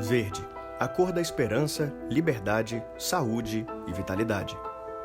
Verde, a cor da esperança, liberdade, saúde e vitalidade.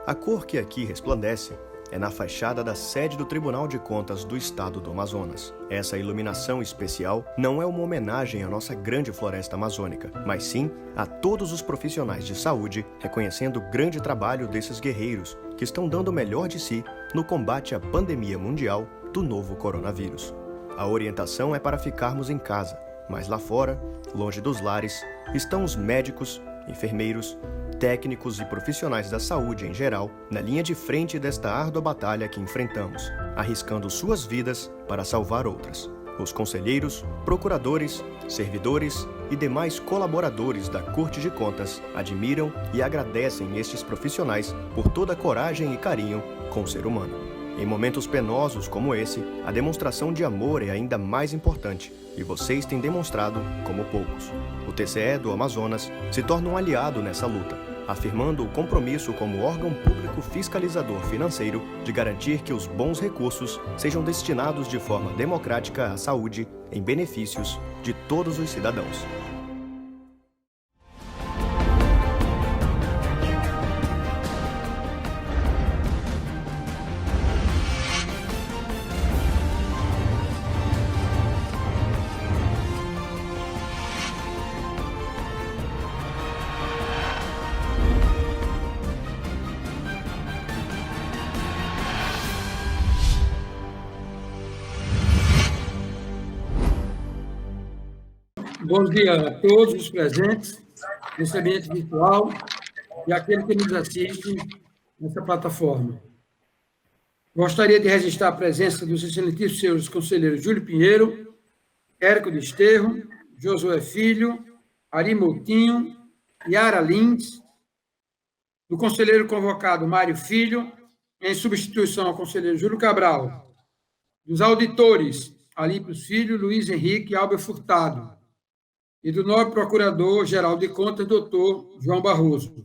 A cor que aqui resplandece é na fachada da sede do Tribunal de Contas do Estado do Amazonas. Essa iluminação especial não é uma homenagem à nossa grande floresta amazônica, mas sim a todos os profissionais de saúde, reconhecendo o grande trabalho desses guerreiros que estão dando o melhor de si no combate à pandemia mundial do novo coronavírus. A orientação é para ficarmos em casa, mas lá fora, longe dos lares, estão os médicos, enfermeiros, técnicos e profissionais da saúde em geral na linha de frente desta árdua batalha que enfrentamos, arriscando suas vidas para salvar outras. Os conselheiros, procuradores, servidores e demais colaboradores da Corte de Contas admiram e agradecem estes profissionais por toda a coragem e carinho com o ser humano. Em momentos penosos como esse, a demonstração de amor é ainda mais importante, e vocês têm demonstrado como poucos. O TCE do Amazonas se torna um aliado nessa luta, afirmando o compromisso como órgão público fiscalizador financeiro de garantir que os bons recursos sejam destinados de forma democrática à saúde, em benefícios de todos os cidadãos. Bom dia a todos os presentes nesse ambiente virtual e àquele que nos assiste nessa plataforma. Gostaria de registrar a presença dos excelentíssimos senhores conselheiros Júlio Pinheiro, Érico Desterro, Josué Filho, Ari Moutinho, Yara Lins, do conselheiro convocado Mário Filho, em substituição ao conselheiro Júlio Cabral, dos auditores Alípio Filho, Luiz Henrique e Albert Furtado, e do nobre Procurador-Geral de Contas, doutor João Barroso.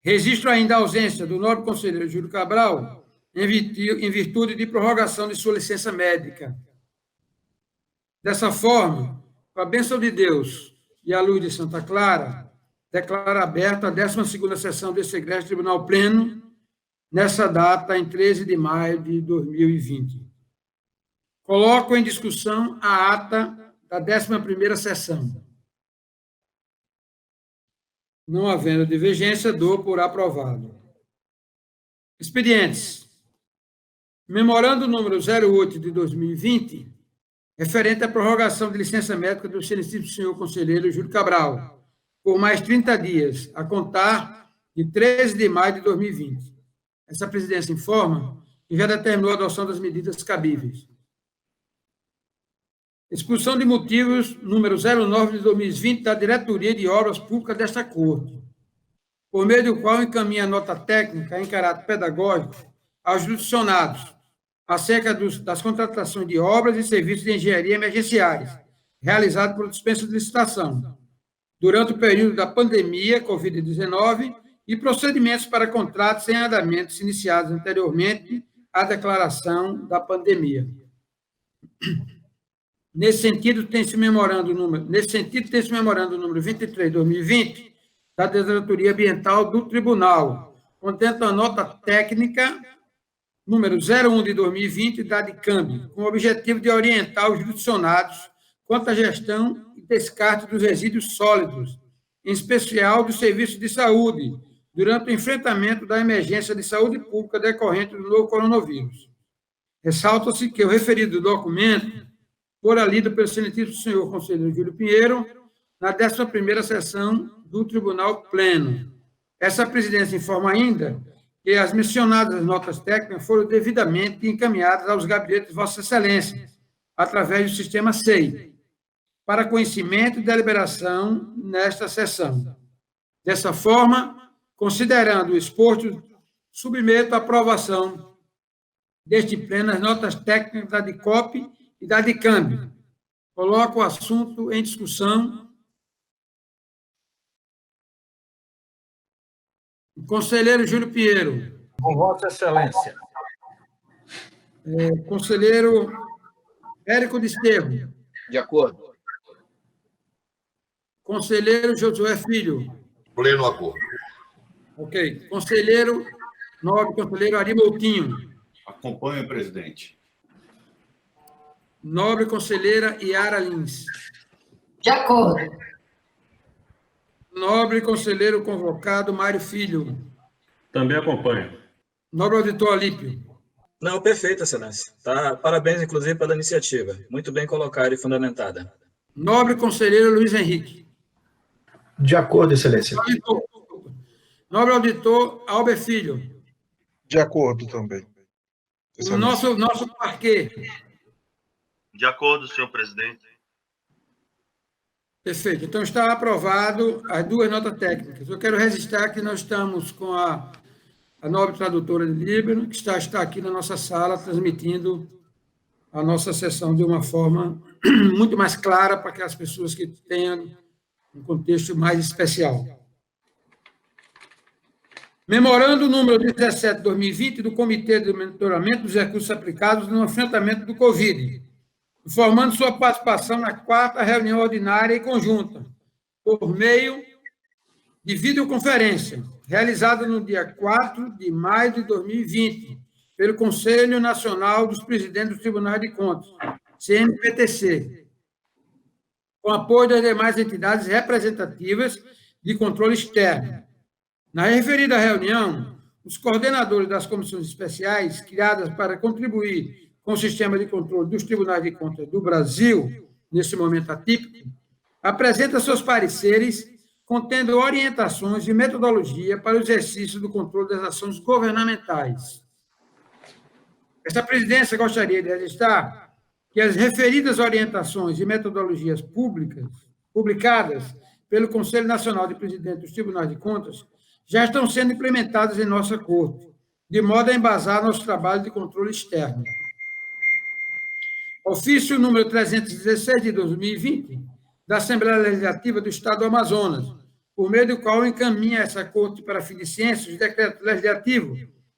Registro ainda a ausência do nobre conselheiro Júlio Cabral, em virtude de prorrogação de sua licença médica. Dessa forma, com a bênção de Deus e a luz de Santa Clara, declaro aberta a 12ª sessão desse Egrégio Tribunal Pleno, nessa data, em 13 de maio de 2020. Coloco em discussão a ata da 11ª sessão. Não havendo divergência, dou por aprovado. Expedientes. Memorando número 08 de 2020, referente à prorrogação de licença médica do excelentíssimo senhor conselheiro Júlio Cabral, por mais 30 dias, a contar de 13 de maio de 2020. Essa presidência informa que já determinou a adoção das medidas cabíveis. Expulsão de motivos, número 09 de 2020, da Diretoria de Obras Públicas desta Corte, por meio do qual encaminha nota técnica em caráter pedagógico aos jurisdicionados acerca das contratações de obras e serviços de engenharia emergenciais, realizados por dispensa de licitação, durante o período da pandemia Covid-19 e procedimentos para contratos em andamentos iniciados anteriormente à declaração da pandemia. Nesse sentido, tem-se memorando número 23 de 2020 da Diretoria Ambiental do Tribunal, contendo a nota técnica número 01 de 2020 da DICAMB, com o objetivo de orientar os jurisdicionados quanto à gestão e descarte dos resíduos sólidos, em especial dos serviços de saúde, durante o enfrentamento da emergência de saúde pública decorrente do novo coronavírus. Ressalta-se que o referido documento fora lido pelo excelentíssimo senhor conselheiro Júlio Pinheiro, na 11ª sessão do Tribunal Pleno. Essa presidência informa ainda que as mencionadas notas técnicas foram devidamente encaminhadas aos gabinetes de Vossa Excelência, através do sistema SEI, para conhecimento e deliberação nesta sessão. Dessa forma, considerando o exposto, submeto à aprovação deste pleno as notas técnicas da DICOP e da DICAMB. Coloco o assunto em discussão. O conselheiro Júlio Pinheiro. Com Vossa Excelência. Conselheiro Érico Desterro. De acordo. Conselheiro Josué Filho. Pleno acordo. Ok. Conselheiro, nobre conselheiro Ari Moutinho. Acompanho, presidente. Nobre conselheira Yara Lins. De acordo. Nobre conselheiro convocado Mário Filho. Também acompanho. Nobre auditor Alípio. Não, perfeito, excelência. Tá? Parabéns, inclusive, pela iniciativa. Muito bem colocada e fundamentada. Nobre conselheiro Luiz Henrique. De acordo, excelência. Nobre auditor Albert Filho. De acordo também. O nosso parquê. De acordo, senhor presidente. Perfeito. Então, está aprovado as duas notas técnicas. Eu quero registrar que nós estamos com a nobre tradutora de Líbano, que está aqui na nossa sala, transmitindo a nossa sessão de uma forma muito mais clara para aquelas pessoas que tenham um contexto mais especial. Memorando número 17/2020 do Comitê de Monitoramento dos Recursos Aplicados no Enfrentamento do Covid, informando sua participação na 4ª reunião ordinária e conjunta, por meio de videoconferência, realizada no dia 4 de maio de 2020, pelo Conselho Nacional dos Presidentes dos Tribunais de Contas, CNPTC, com apoio das demais entidades representativas de controle externo. Na referida reunião, os coordenadores das comissões especiais, criadas para contribuir com o sistema de controle dos tribunais de contas do Brasil, nesse momento atípico, apresentam seus pareceres contendo orientações e metodologia para o exercício do controle das ações governamentais. Esta presidência gostaria de registrar que as referidas orientações e metodologias publicadas pelo Conselho Nacional de Presidentes dos Tribunais de Contas já estão sendo implementadas em nossa Corte, de modo a embasar nosso trabalho de controle externo. Ofício número 316 de 2020, da Assembleia Legislativa do Estado do Amazonas, por meio do qual encaminha essa Corte para fim de ciências o decreto legislativo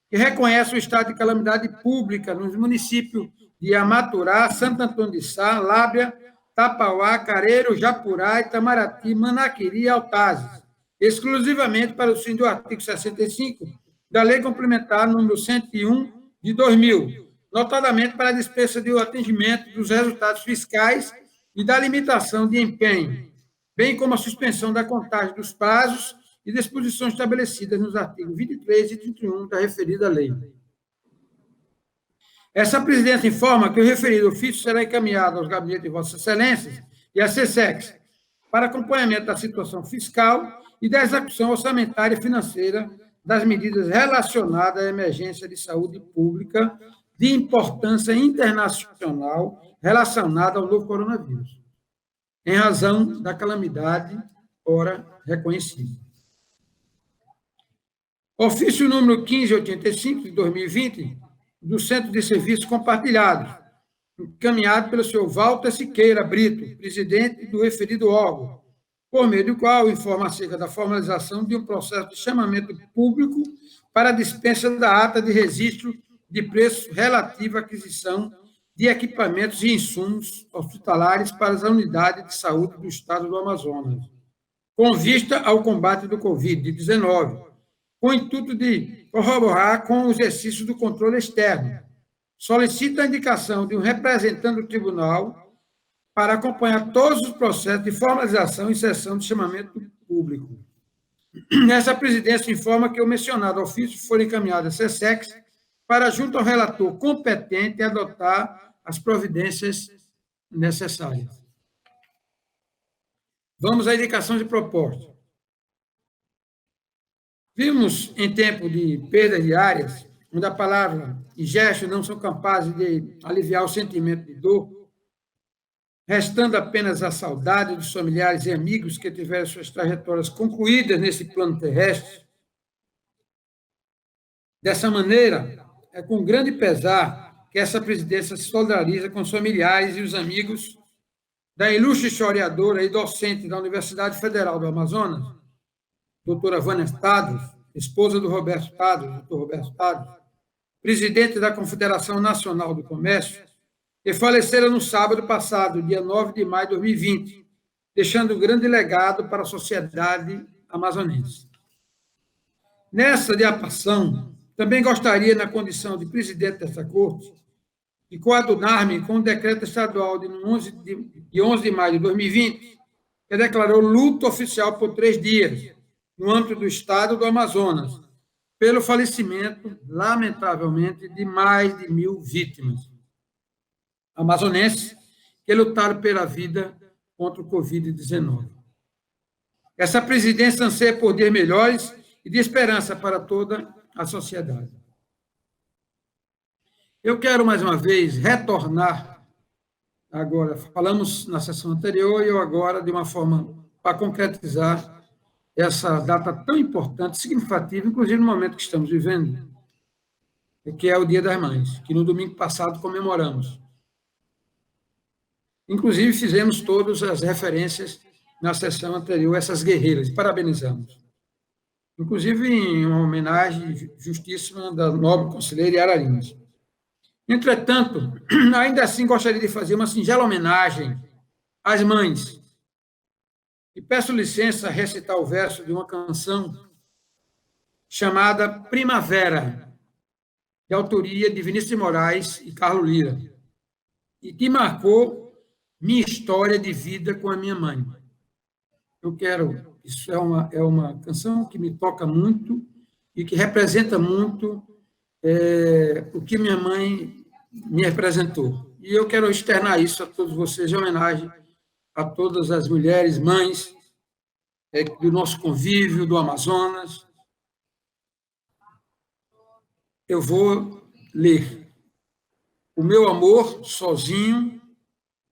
que reconhece o estado de calamidade pública nos municípios de Amaturá, Santo Antônio de Sá, Lábrea, Tapauá, Careiro, Japurá, Itamaraty, Manaquiri e Altazes, exclusivamente para o fim do artigo 65 da Lei Complementar número 101 de 2000, notadamente para a dispensa de atendimento dos resultados fiscais e da limitação de empenho, bem como a suspensão da contagem dos prazos e disposições estabelecidas nos artigos 23 e 31 da referida lei. Essa presidência informa que o referido ofício será encaminhado aos gabinetes de Vossas Excelências e à SESEX para acompanhamento da situação fiscal e da execução orçamentária e financeira das medidas relacionadas à emergência de saúde pública de importância internacional relacionada ao novo coronavírus, em razão da calamidade ora reconhecida. Ofício número 1585 de 2020, do Centro de Serviços Compartilhados, encaminhado pelo senhor Walter Siqueira Brito, presidente do referido órgão, por meio do qual informa acerca da formalização de um processo de chamamento público para a dispensa da ata de registro de preço relativo à aquisição de equipamentos e insumos hospitalares para as unidades de saúde do Estado do Amazonas, com vista ao combate do Covid-19, com o intuito de corroborar com o exercício do controle externo. Solicita a indicação de um representante do tribunal para acompanhar todos os processos de formalização e sessão de chamamento público. Essa presidência informa que o mencionado ofício foi encaminhado à SESEX para, junto ao relator competente, adotar as providências necessárias. Vamos à indicação de proposta. Vimos, em tempo de perdas diárias, onde a palavra e gestos não são capazes de aliviar o sentimento de dor, restando apenas a saudade dos familiares e amigos que tiveram suas trajetórias concluídas nesse plano terrestre. Dessa maneira, é com grande pesar que essa presidência se solidariza com os familiares e os amigos da ilustre historiadora e docente da Universidade Federal do Amazonas, doutora Vânia Tados, esposa do Roberto Tados, doutor Roberto Tados, presidente da Confederação Nacional do Comércio, que faleceram no sábado passado, dia 9 de maio de 2020, deixando um grande legado para a sociedade amazonense. Nessa diapação, também gostaria, na condição de presidente dessa corte, de coadunar-me com o decreto estadual de 11 de maio de 2020, que declarou luto oficial por 3 dias, no âmbito do estado do Amazonas, pelo falecimento, lamentavelmente, de mais de 1.000 vítimas amazonenses que lutaram pela vida contra o Covid-19. Essa presidência anseia por dias melhores e de esperança para toda a sociedade. Eu quero, mais uma vez, retornar, agora, falamos na sessão anterior, e eu agora, de uma forma para concretizar essa data tão importante, significativa, inclusive no momento que estamos vivendo, que é o Dia das Mães, que no domingo passado comemoramos. Inclusive, fizemos todas as referências na sessão anterior a essas guerreiras, e parabenizamos. Inclusive em uma homenagem justíssima da nobre conselheira Yara Lins. Entretanto, ainda assim gostaria de fazer uma singela homenagem às mães. E peço licença a recitar o verso de uma canção chamada Primavera, de autoria de Vinícius de Moraes e Carlos Lira, e que marcou minha história de vida com a minha mãe. Isso é uma canção que me toca muito e que representa muito o que minha mãe me representou. E eu quero externar isso a todos vocês, em homenagem a todas as mulheres, mães do nosso convívio, do Amazonas. Eu vou ler. O meu amor, sozinho,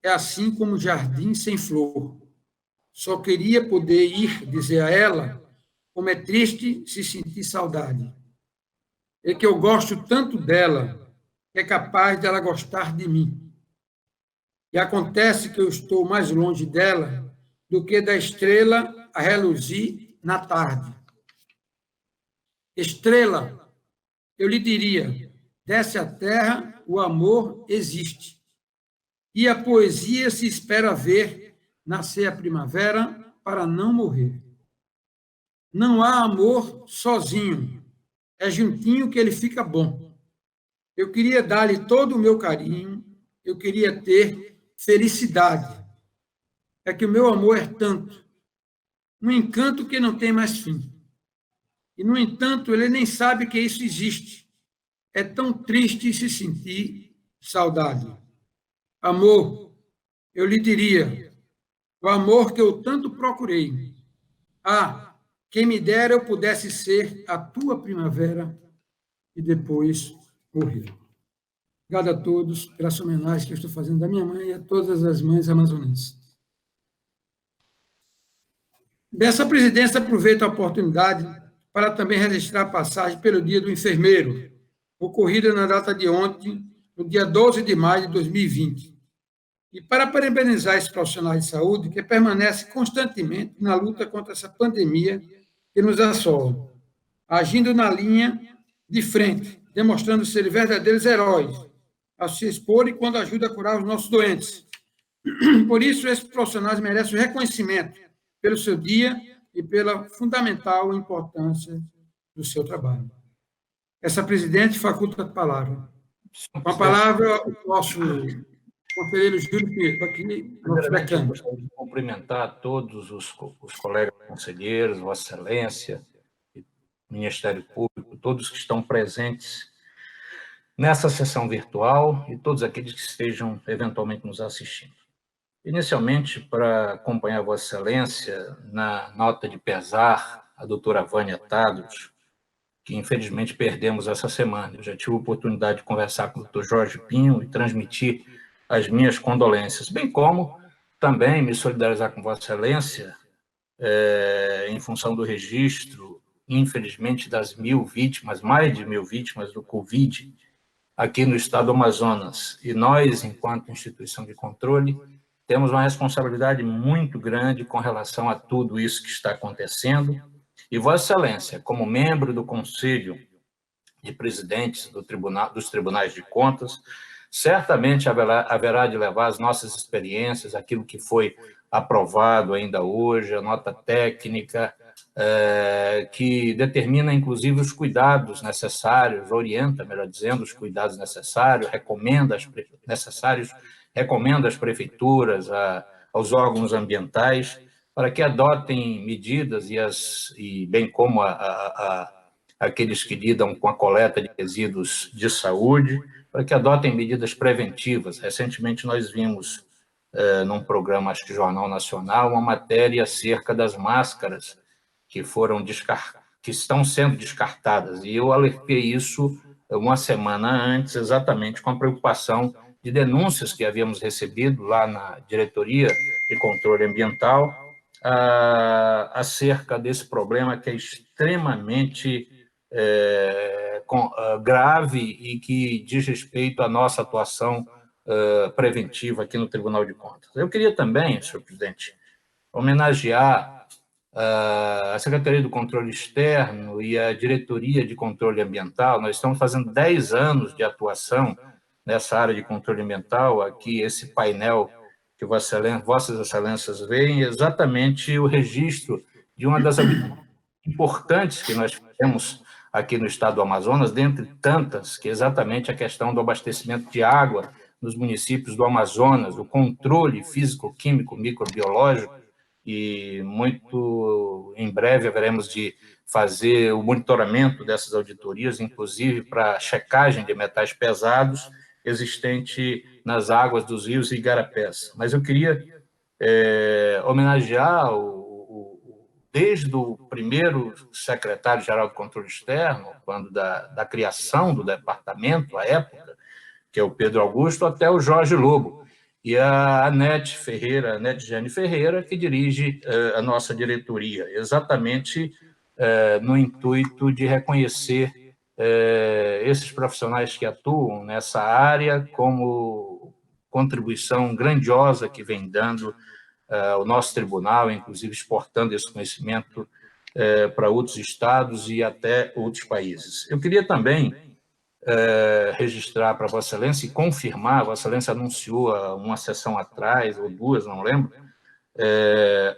é assim como um jardim sem flor. Só queria poder ir dizer a ela como é triste se sentir saudade. É que eu gosto tanto dela, que é capaz dela gostar de mim. E acontece que eu estou mais longe dela do que da estrela a reluzir na tarde. Estrela, eu lhe diria, desce à terra, o amor existe. E a poesia se espera ver nascer a primavera para não morrer. Não há amor sozinho, é juntinho que ele fica bom. Eu queria dar-lhe todo o meu carinho, eu queria ter felicidade. É que o meu amor é tanto, um encanto que não tem mais fim. E, no entanto, ele nem sabe que isso existe. É tão triste se sentir saudade. Amor, eu lhe diria, o amor que eu tanto procurei. Ah, quem me dera eu pudesse ser a tua primavera e depois morrer. Obrigado a todos pela essa homenagem que eu estou fazendo da minha mãe e a todas as mães amazonenses. Dessa presidência, aproveito a oportunidade para também registrar a passagem pelo Dia do Enfermeiro, ocorrida na data de ontem, no dia 12 de maio de 2020. E para parabenizar esses profissionais de saúde que permanecem constantemente na luta contra essa pandemia que nos assola, agindo na linha de frente, demonstrando ser verdadeiros heróis, a se exporem quando ajudam a curar os nossos doentes. Por isso, esses profissionais merecem o reconhecimento pelo seu dia e pela fundamental importância do seu trabalho. Essa presidente faculta a palavra. Com a palavra, o nosso conselheiro Júlio Pinheiro, aqui, nosso decano. Gostaria de cumprimentar todos os colegas conselheiros, Vossa Excelência, Ministério Público, todos que estão presentes nessa sessão virtual e todos aqueles que estejam eventualmente nos assistindo. Inicialmente, para acompanhar Vossa Excelência, na nota de pesar, a doutora Vânia Tados, que infelizmente perdemos essa semana. Eu já tive a oportunidade de conversar com o doutor Jorge Pinho e transmitir as minhas condolências, bem como também me solidarizar com Vossa Excelência em função do registro, infelizmente, das 1.000 vítimas, mais de 1.000 vítimas do Covid aqui no estado do Amazonas. E nós, enquanto instituição de controle, temos uma responsabilidade muito grande com relação a tudo isso que está acontecendo. E Vossa Excelência, como membro do Conselho de Presidentes dos Tribunais de Contas, certamente haverá de levar as nossas experiências, aquilo que foi aprovado ainda hoje, a nota técnica, que determina, inclusive, os cuidados necessários, orienta, melhor dizendo, os cuidados necessários, recomenda às prefeituras, aos órgãos ambientais, para que adotem medidas, e bem como aqueles que lidam com a coleta de resíduos de saúde, para que adotem medidas preventivas. Recentemente, nós vimos, num programa, acho que Jornal Nacional, uma matéria acerca das máscaras que estão sendo descartadas, e eu alertei isso uma semana antes, exatamente com a preocupação de denúncias que havíamos recebido lá na Diretoria de Controle Ambiental, acerca desse problema que é extremamente grave e que diz respeito à nossa atuação preventiva aqui no Tribunal de Contas. Eu queria também, senhor presidente, homenagear a Secretaria do Controle Externo e a Diretoria de Controle Ambiental. Nós estamos fazendo 10 anos de atuação nessa área de controle ambiental. Aqui, esse painel que Vossas Excelências veem, é exatamente o registro de uma das importantes que nós fizemos aqui no estado do Amazonas, dentre tantas, que é exatamente a questão do abastecimento de água nos municípios do Amazonas, o controle físico-químico, microbiológico, e muito em breve haveremos de fazer o monitoramento dessas auditorias, inclusive para checagem de metais pesados existente nas águas dos rios e igarapés. Mas eu queria homenagear desde o primeiro secretário-geral do Controle Externo, quando da criação do departamento, à época, que é o Pedro Augusto, até o Jorge Lobo, e a Anete Jane Ferreira, que dirige a nossa diretoria, exatamente no intuito de reconhecer esses profissionais que atuam nessa área como contribuição grandiosa que vem dando ao nosso tribunal, inclusive exportando esse conhecimento para outros estados e até outros países. Eu queria também registrar para Vossa Excelência e confirmar, Vossa Excelência anunciou uma sessão atrás, ou duas, não lembro,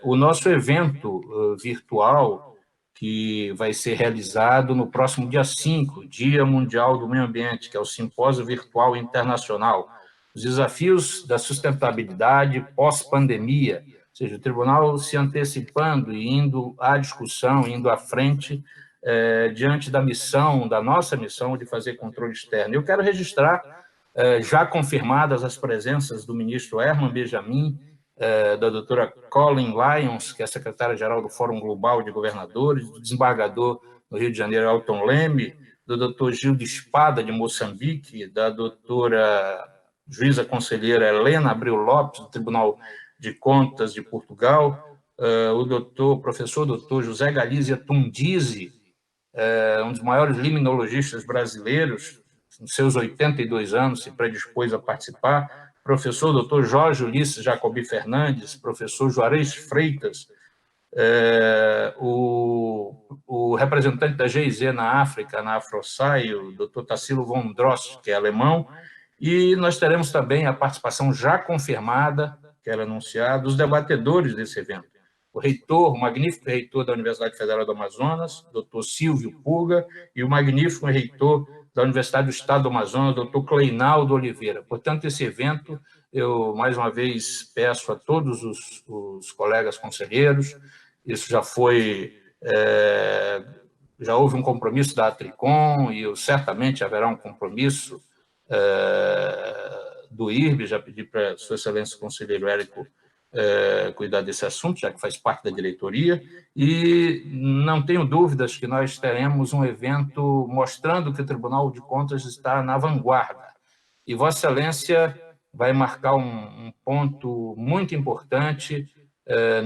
o nosso evento virtual que vai ser realizado no próximo dia 5, Dia Mundial do Meio Ambiente, que é o Simpósio Virtual Internacional, os desafios da sustentabilidade pós-pandemia, ou seja, o tribunal se antecipando e indo à discussão, indo à frente, diante da nossa missão de fazer controle externo. Eu quero registrar, já confirmadas as presenças do ministro Herman Benjamin, da doutora Colin Lyons, que é secretária-geral do Fórum Global de Governadores, do desembargador no Rio de Janeiro, Elton Leme, do doutor Gil de Espada, de Moçambique, da doutora juíza conselheira Helena Abreu Lopes, do Tribunal de Contas de Portugal, o professor doutor José Galizia Tundizi, um dos maiores limnologistas brasileiros, nos seus 82 anos, se predispôs a participar, professor doutor Jorge Ulisses Jacobi Fernandes, professor Juarez Freitas, o representante da GIZ na África, na AfroSai, o doutor Tassilo von Drost, que é alemão, e nós teremos também a participação já confirmada, que era anunciada, dos debatedores desse evento. O magnífico reitor da Universidade Federal do Amazonas, doutor Silvio Puga, e o magnífico reitor da Universidade do Estado do Amazonas, doutor Cleinaldo Oliveira. Portanto, esse evento, eu, mais uma vez, peço a todos os colegas conselheiros, isso já houve um compromisso da Atricom, e certamente haverá um compromisso do IRB, já pedi para a Sua Excelência o conselheiro Érico cuidar desse assunto, já que faz parte da diretoria, e não tenho dúvidas que nós teremos um evento mostrando que o Tribunal de Contas está na vanguarda. E Vossa Excelência vai marcar um ponto muito importante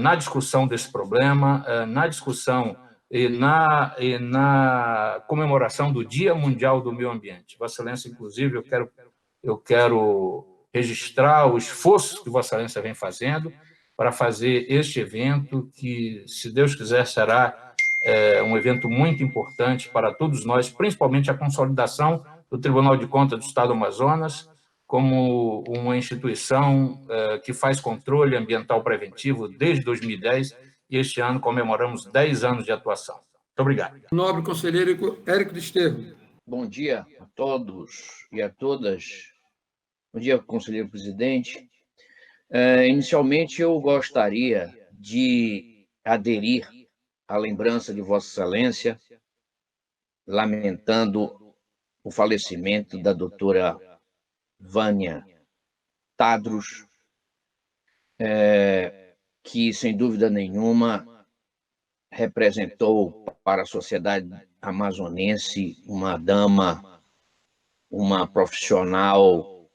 na discussão desse problema, na discussão e na comemoração do Dia Mundial do Meio Ambiente. Vossa Excelência, inclusive, eu quero registrar o esforço que Vossa Excelência vem fazendo para fazer este evento, que, se Deus quiser, será um evento muito importante para todos nós, principalmente a consolidação do Tribunal de Contas do Estado do Amazonas, como uma instituição que faz controle ambiental preventivo desde 2010, e este ano comemoramos 10 anos de atuação. Muito obrigado. Nobre conselheiro Érico Desterro. Bom dia a todos e a todas. Bom dia, conselheiro presidente. Inicialmente, eu gostaria de aderir à lembrança de Vossa Excelência, lamentando o falecimento da doutora Vânia Tadros, que, sem dúvida nenhuma, representou para a sociedade amazonense uma dama, uma profissional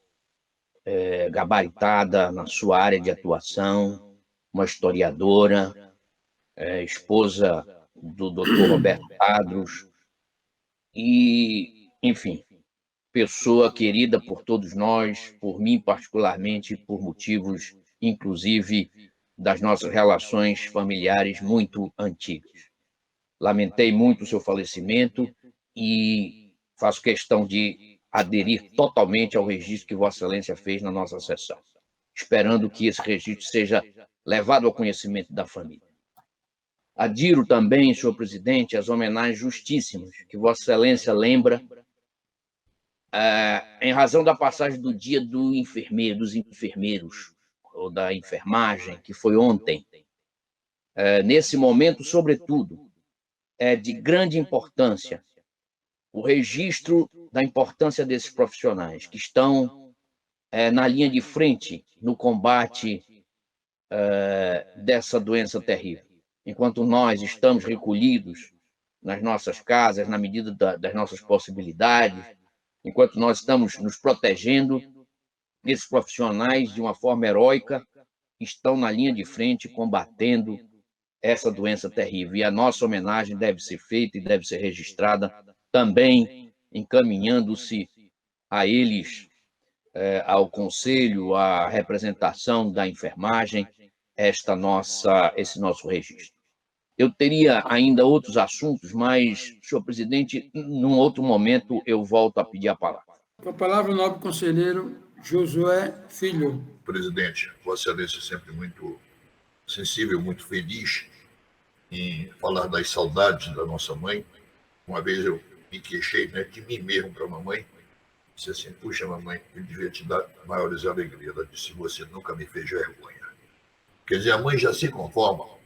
gabaritada na sua área de atuação, uma historiadora, esposa do Dr. Roberto Tadros, e, enfim, pessoa querida por todos nós, por mim particularmente, por motivos, inclusive, das nossas relações familiares muito antigas. Lamentei muito o seu falecimento e faço questão de aderir totalmente ao registro que Vossa Excelência fez na nossa sessão, esperando que esse registro seja levado ao conhecimento da família. Adiro também, senhor presidente, às homenagens justíssimas que Vossa Excelência lembra em razão da passagem do dia dos enfermeiros, ou da enfermagem, que foi ontem. Nesse momento, sobretudo, é de grande importância o registro da importância desses profissionais que estão na linha de frente no combate dessa doença terrível. Enquanto nós estamos recolhidos nas nossas casas, na medida das nossas possibilidades, enquanto nós estamos nos protegendo, esses profissionais, de uma forma heróica, estão na linha de frente combatendo essa doença terrível. E a nossa homenagem deve ser feita e deve ser registrada também, encaminhando-se a eles, ao Conselho, à representação da enfermagem, esse nosso registro. Eu teria ainda outros assuntos, mas, senhor presidente, num outro momento eu volto a pedir a palavra. Com a palavra, o nobre conselheiro Josué Filho. Presidente, Vossa Excelência sempre muito sensível, muito feliz em falar das saudades da nossa mãe. Uma vez eu me queixei, de mim mesmo para a mamãe. Disse assim: puxa, mamãe, eu devia te dar maiores alegrias. Ela disse: você nunca me fez vergonha. Quer dizer, a mãe já se conforma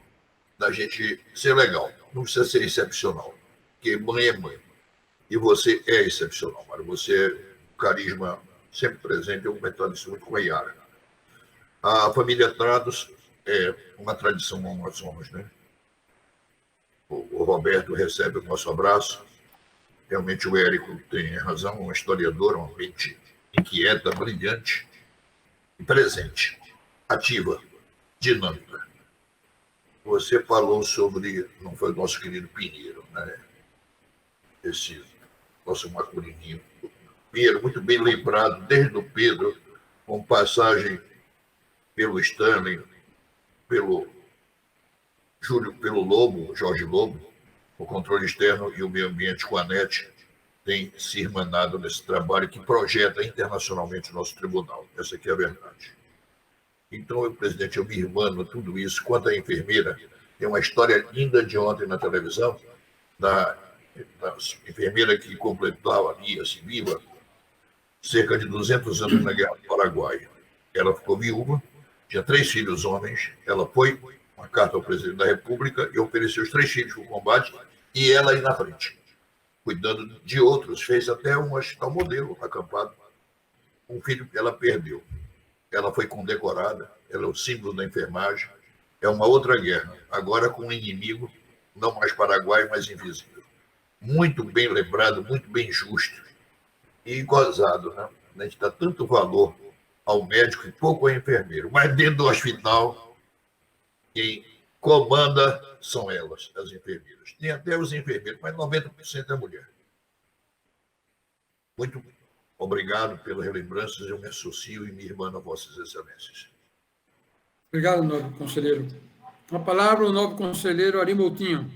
da gente ser legal, não precisa ser excepcional, porque mãe é mãe. E você é excepcional, Mário. Você é carisma sempre presente, eu comentando isso muito com a Yara. A família Tadros é uma tradição como nós somos, O Roberto recebe o nosso abraço. Realmente o Érico tem razão, uma historiadora, uma mente inquieta, brilhante e presente, ativa, dinâmica. Você falou sobre, não foi o nosso querido Pinheiro, esse nosso masculininho. Pinheiro, muito bem lembrado, desde o Pedro, com passagem pelo Stanley, pelo Júlio, pelo Lobo, Jorge Lobo, o controle externo e o meio ambiente com a NET tem se irmanado nesse trabalho que projeta internacionalmente o nosso tribunal. Essa aqui é a verdade. Então, presidente, eu me irmano tudo isso. Quanto à enfermeira, tem uma história linda de ontem na televisão, da enfermeira que completava ali, assim, viva, cerca de 200 anos na Guerra do Paraguai. Ela ficou viúva, tinha 3 filhos homens, ela foi uma carta ao presidente da República e ofereceu os 3 filhos para o combate, e ela aí na frente, cuidando de outros, fez até um hospital modelo acampado. Um filho ela perdeu. Ela foi condecorada, ela é o símbolo da enfermagem. É uma outra guerra, agora com um inimigo, não mais paraguaio, mas invisível. Muito bem lembrado, muito bem justo e gozado, A gente dá tanto valor ao médico e pouco ao enfermeiro, mas dentro do hospital, quem comanda são elas, as enfermeiras. Tem até os enfermeiros, mas 90% é mulher. Muito obrigado pelas relembranças, eu me associo e me irmano a Vossas Excelências. Obrigado, nobre conselheiro. Com a palavra, o nobre conselheiro Ari Moutinho.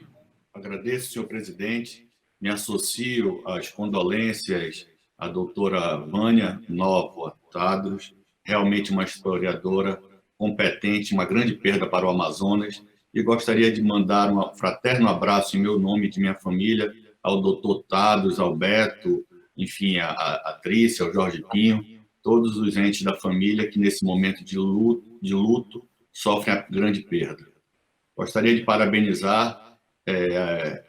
Agradeço, senhor presidente, me associo às condolências a doutora Vânia Nóvoa Tadros, realmente uma historiadora competente, uma grande perda para o Amazonas, e gostaria de mandar um fraterno abraço em meu nome e de minha família ao doutor Tadros, ao Beto, enfim, a Trícia, ao Jorge Pinho, todos os entes da família que nesse momento de luto sofrem a grande perda. Gostaria de parabenizar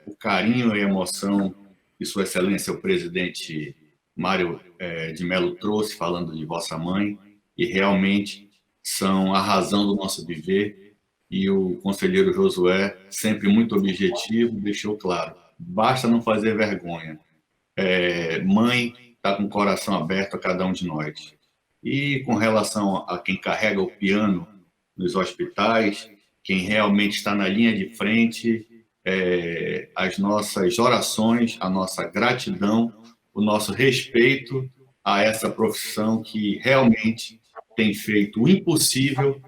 o carinho e a emoção que Sua Excelência, o presidente Mário de Mello trouxe, falando de vossa mãe, e realmente são a razão do nosso viver, e o conselheiro Josué, sempre muito objetivo, deixou claro, basta não fazer vergonha. Mãe está com o coração aberto a cada um de nós. E com relação a quem carrega o piano nos hospitais, quem realmente está na linha de frente, as nossas orações, a nossa gratidão, o nosso respeito a essa profissão que realmente tem feito o impossível,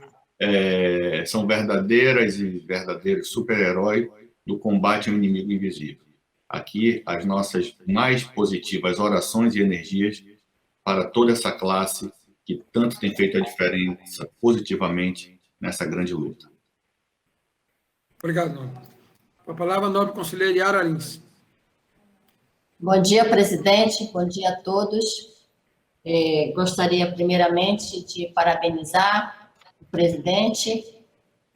são verdadeiras e verdadeiros super-heróis do combate ao inimigo invisível. Aqui, as nossas mais positivas orações e energias para toda essa classe que tanto tem feito a diferença positivamente nessa grande luta. Obrigado, nobre. Com a palavra, nobre conselheiro Yara Lins. Bom dia, presidente. Bom dia a todos. Gostaria, primeiramente, de parabenizar o presidente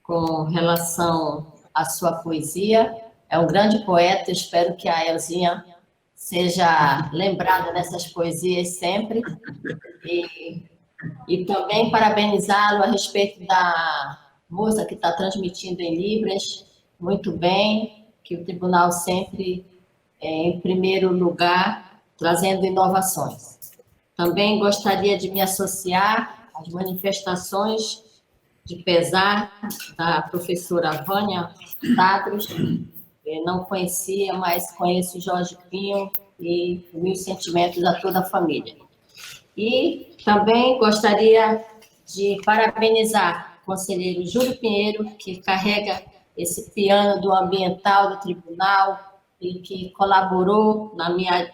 com relação à sua poesia. É um grande poeta, espero que a Elzinha seja lembrada dessas poesias sempre. E também parabenizá-lo a respeito da moça que está transmitindo em Libras. Muito bem, que o tribunal sempre em primeiro lugar, trazendo inovações. Também gostaria de me associar às manifestações de pesar da professora Vânia Tadros. Eu não conhecia, mas conheço o Jorge Pinho e meus sentimentos a toda a família. E também gostaria de parabenizar o conselheiro Júlio Pinheiro, que carrega esse piano do ambiental do tribunal e que colaborou na minha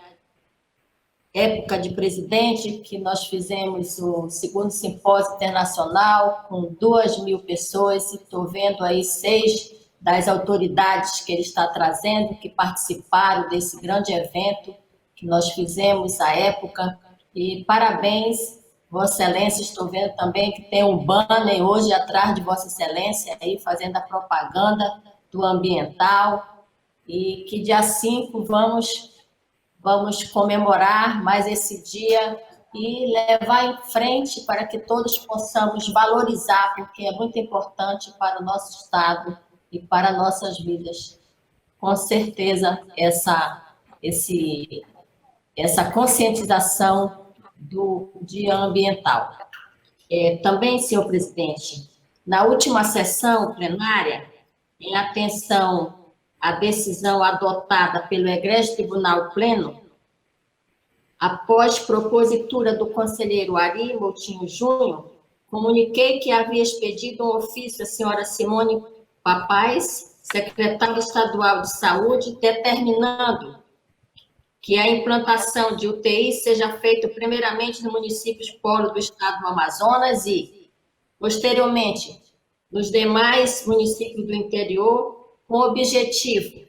época de presidente, que nós fizemos o segundo simpósio internacional com 2.000 pessoas, e estou vendo aí 6 das autoridades que ele está trazendo, que participaram desse grande evento que nós fizemos à época. E parabéns, Vossa Excelência, estou vendo também que tem um banner hoje atrás de Vossa Excelência, aí fazendo a propaganda do ambiental, e que dia 5 vamos comemorar mais esse dia e levar em frente para que todos possamos valorizar, porque é muito importante para o nosso Estado e para nossas vidas. Com certeza, essa conscientização do dia ambiental. Também, senhor presidente, na última sessão plenária, em atenção à decisão adotada pelo Egrégio Tribunal Pleno, após propositura do conselheiro Ari Moutinho Júnior, comuniquei que havia expedido um ofício à senhora Simone Papaz, secretária estadual de saúde, determinando que a implantação de UTI seja feita primeiramente no município polo do estado do Amazonas e, posteriormente, nos demais municípios do interior, com o objetivo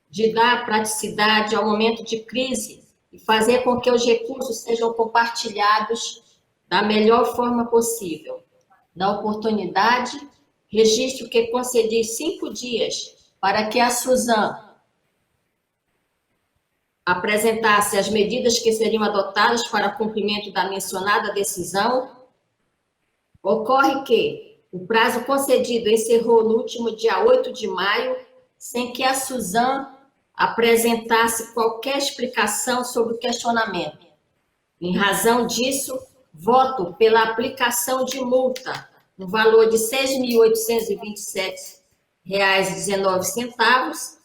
de dar praticidade ao momento de crise e fazer com que os recursos sejam compartilhados da melhor forma possível. Na oportunidade, registro que concedi 5 dias para que a Suzan apresentasse as medidas que seriam adotadas para cumprimento da mencionada decisão. Ocorre que o prazo concedido encerrou no último dia 8 de maio, sem que a Suzan apresentasse qualquer explicação sobre o questionamento. Em razão disso, voto pela aplicação de multa no valor de R$ 6.827,19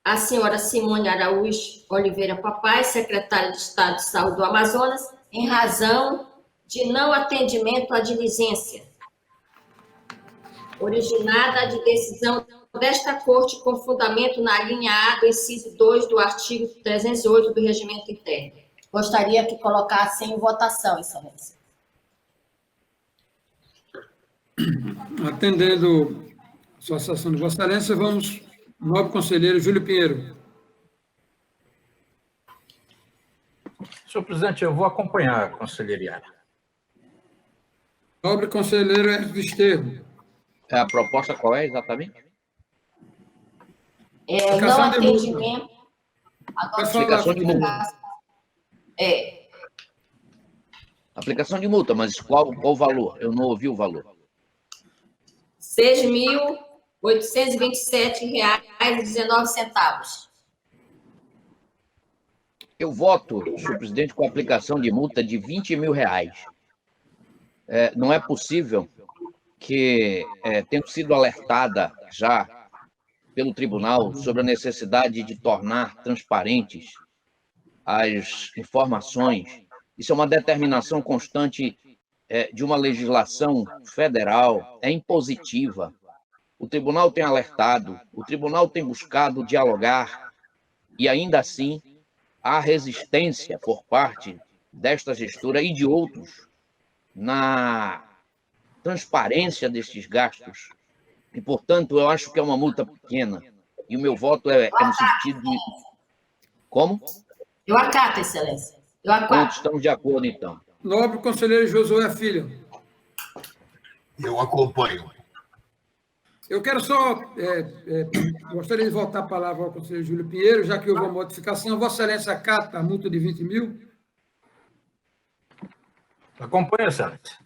a senhora Simone Araújo Oliveira Papaz, secretária de Estado de Saúde do Amazonas, em razão de não atendimento à diligência, originada de decisão desta Corte com fundamento na linha A do inciso 2 do artigo 308 do Regimento Interno. gostaria que colocasse em votação, Excelência. Atendendo a solicitação de Vossa Excelência, vamos ao nobre conselheiro Júlio Pinheiro. Senhor presidente, eu vou acompanhar a conselheira Yara. Nobre conselheiro Hércules Desterro. A proposta qual é exatamente? Não atendimento. Aplicação de multa. Aplicação de multa, mas qual o valor? Eu não ouvi o valor. R$ 6.827,19. Eu voto, senhor presidente, com a aplicação de multa de R$20 mil. Não é possível que, tendo sido alertada já pelo tribunal sobre a necessidade de tornar transparentes as informações, isso é uma determinação constante de uma legislação federal, é impositiva. O tribunal tem alertado, o tribunal tem buscado dialogar, e ainda assim há resistência por parte desta gestora e de outros na transparência destes gastos. E, portanto, eu acho que é uma multa pequena. E o meu voto é no sentido de... Como? Eu acato, Excelência. Eu acato. Todos estamos de acordo, então. Nobre conselheiro Josué Filho. Eu acompanho. Eu quero só... gostaria de voltar a palavra ao conselheiro Júlio Pinheiro, já que houve uma modificação. Vossa Excelência acata a multa de 20 mil? Acompanha, Excelência.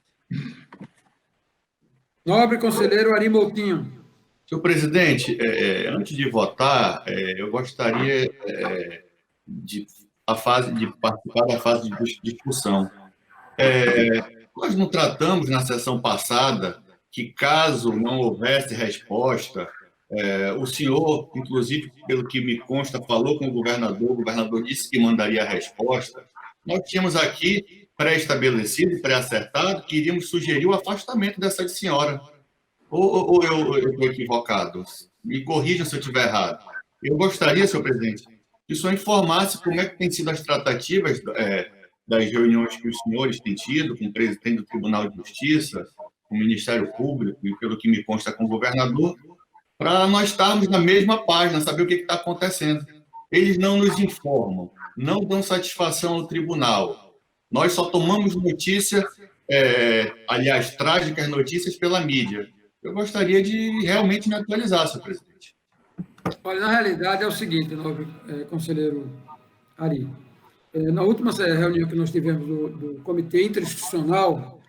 Nobre conselheiro Ari Moutinho. Senhor presidente, antes de votar, eu gostaria de participar da fase de discussão. Nós não tratamos na sessão passada que, caso não houvesse resposta, o senhor, inclusive, pelo que me consta, falou com o governador disse que mandaria a resposta. Nós tínhamos aqui pré-estabelecido, pré-acertado, que iríamos sugerir o afastamento dessa senhora. Ou eu estou equivocado? Me corrijam se eu estiver errado. Eu gostaria, senhor presidente, que o senhor informasse como é que têm sido as tratativas das reuniões que os senhores têm tido com o presidente do Tribunal de Justiça, com o Ministério Público e, pelo que me consta, com o governador, para nós estarmos na mesma página, saber o que está acontecendo. Eles não nos informam, não dão satisfação ao tribunal. Nós só tomamos notícia, aliás, trágicas notícias pela mídia. Eu gostaria de realmente me atualizar, senhor presidente. Olha, na realidade é o seguinte, nobre conselheiro Ari. Na última reunião que nós tivemos do Comitê Interinstitucional,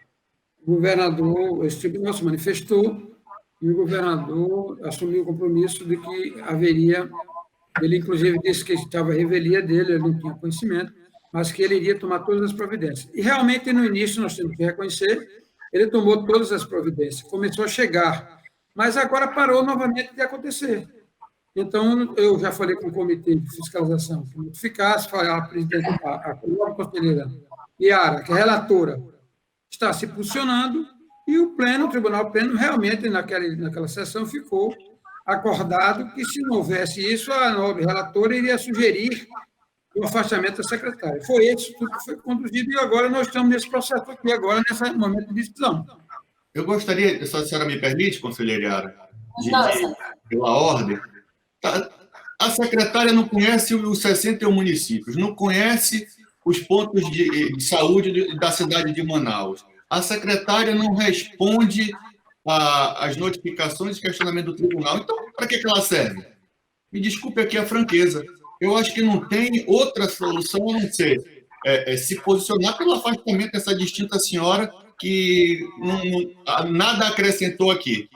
o governador, esse tribunal se manifestou e o governador assumiu o compromisso de que haveria, ele inclusive disse que estava a revelia dele, ele não tinha conhecimento, mas que ele iria tomar todas as providências. E realmente, no início, nós temos que reconhecer, ele tomou todas as providências, começou a chegar, mas agora parou novamente de acontecer. Então, eu já falei com o Comitê de Fiscalização que notificasse, falei à presidente, a conselheira Yara, que é relatora, está se posicionando, e o Tribunal Pleno, realmente, naquela sessão, ficou acordado que, se não houvesse isso, a nobre relatora iria sugerir o afastamento da secretária. Foi isso tudo que foi conduzido, e agora nós estamos nesse processo aqui, agora, nesse momento de decisão. Eu gostaria, se a senhora me permite, conselheira Yara, pela ordem, a secretária não conhece os 61 municípios, não conhece os pontos de saúde da cidade de Manaus. A secretária não responde às notificações e questionamento do tribunal. Então, para que ela serve? Me desculpe aqui a franqueza. Eu acho que não tem outra solução a não ser se posicionar pelo afastamento dessa distinta senhora que nada acrescentou aqui.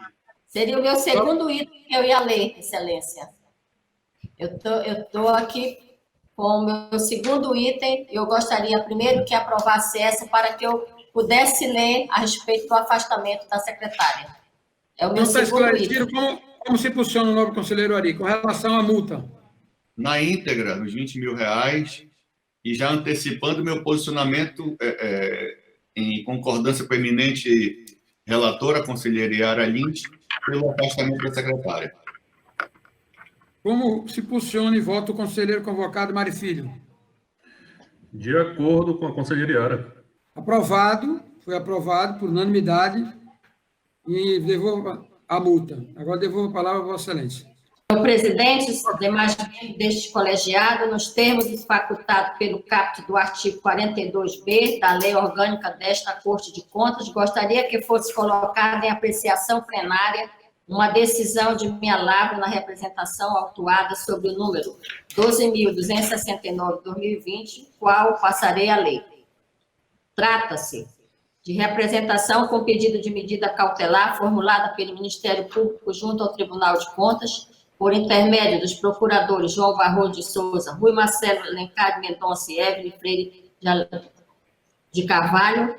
Seria o meu segundo item que eu ia ler, Excelência. Eu estou aqui com o meu segundo item. Eu gostaria primeiro que aprovasse essa para que eu pudesse ler a respeito do afastamento da secretária. É o meu segundo item. Como se posiciona o nobre conselheiro Ari com relação à multa? Na íntegra, nos R$20 mil, e já antecipando meu posicionamento em concordância com a eminente relatora, conselheira Yara Lins, pelo afastamento da secretária. Como se posiciona e vota o conselheiro convocado Mari Filho? De acordo com a conselheira Yara. Aprovado, foi aprovado por unanimidade e devolvo a multa. Agora devolvo a palavra a Vossa Excelência. Senhor presidente, os demais membros deste colegiado, nos termos facultados pelo caput do artigo 42b da Lei Orgânica desta Corte de Contas, gostaria que fosse colocada em apreciação plenária uma decisão de minha lavra na representação autuada sobre o número 12.269/2020, qual passarei a lei. Trata-se de representação com pedido de medida cautelar formulada pelo Ministério Público junto ao Tribunal de Contas, por intermédio dos procuradores João Barroso de Souza, Rui Marcelo Alencar de Mendonça e Evelyn Freire de Carvalho,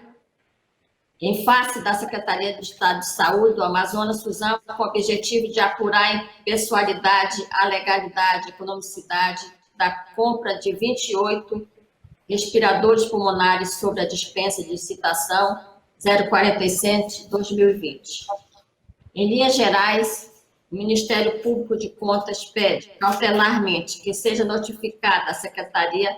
em face da Secretaria de Estado de Saúde do Amazonas, Suzano, com o objetivo de apurar a impessoalidade, a legalidade, a economicidade da compra de 28 respiradores pulmonares sobre a dispensa de licitação 047/2020. Em linhas gerais, o Ministério Público de Contas pede cautelarmente que seja notificada a Secretaria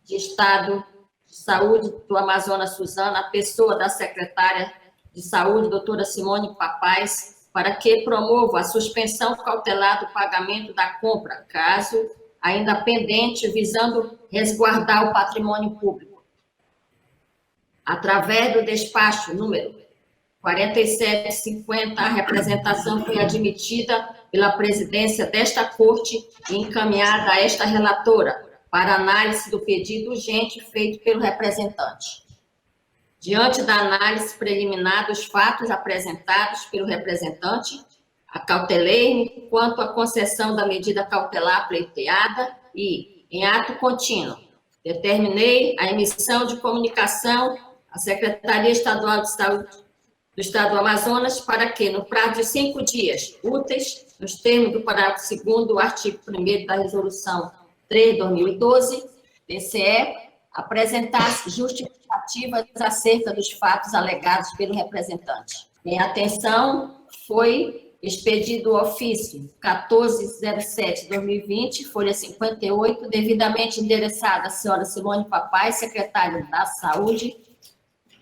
de Estado de Saúde do Amazonas, Suzano, a pessoa da secretária de Saúde, doutora Simone Papais, para que promova a suspensão cautelar do pagamento da compra, caso ainda pendente, visando resguardar o patrimônio público. Através do despacho número 4750, a representação foi admitida pela presidência desta Corte e encaminhada a esta relatora para análise do pedido urgente feito pelo representante. Diante da análise preliminar dos fatos apresentados pelo representante, acautelei-me quanto à concessão da medida cautelar pleiteada e, em ato contínuo, determinei a emissão de comunicação à Secretaria Estadual de Saúde do Estado do Amazonas para que, no prazo de 5 dias úteis, nos termos do parágrafo 2º do artigo 1º da Resolução 3/2012, TCE, apresentasse justificativas acerca dos fatos alegados pelo representante. Em atenção, foi expedido o ofício 1407/2020, folha 58, devidamente endereçado à senhora Simone Papai, secretária da Saúde.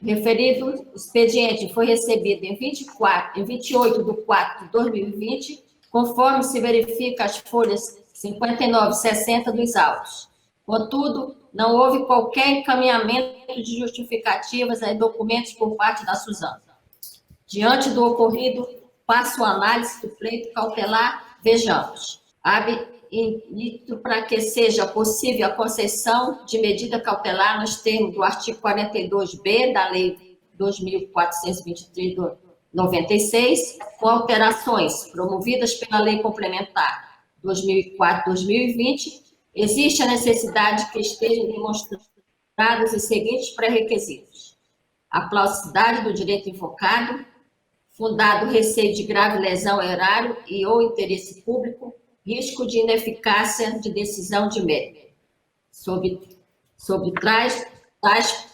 Referido expediente foi recebido em 28/4/2020, conforme se verifica as folhas 59 e 60 dos autos. Contudo, não houve qualquer encaminhamento de justificativas a documentos por parte da Suzano. Diante do ocorrido, passo a análise do pleito cautelar. Vejamos. Ab initio para que seja possível a concessão de medida cautelar nos termos do artigo 42b da Lei 2.423/96, com alterações promovidas pela Lei Complementar 2004/2020, existe a necessidade que estejam demonstrados os seguintes pré-requisitos: a plausibilidade do direito invocado, fundado o receio de grave lesão ao erário e ou interesse público, risco de ineficácia de decisão de mérito. Sobre tais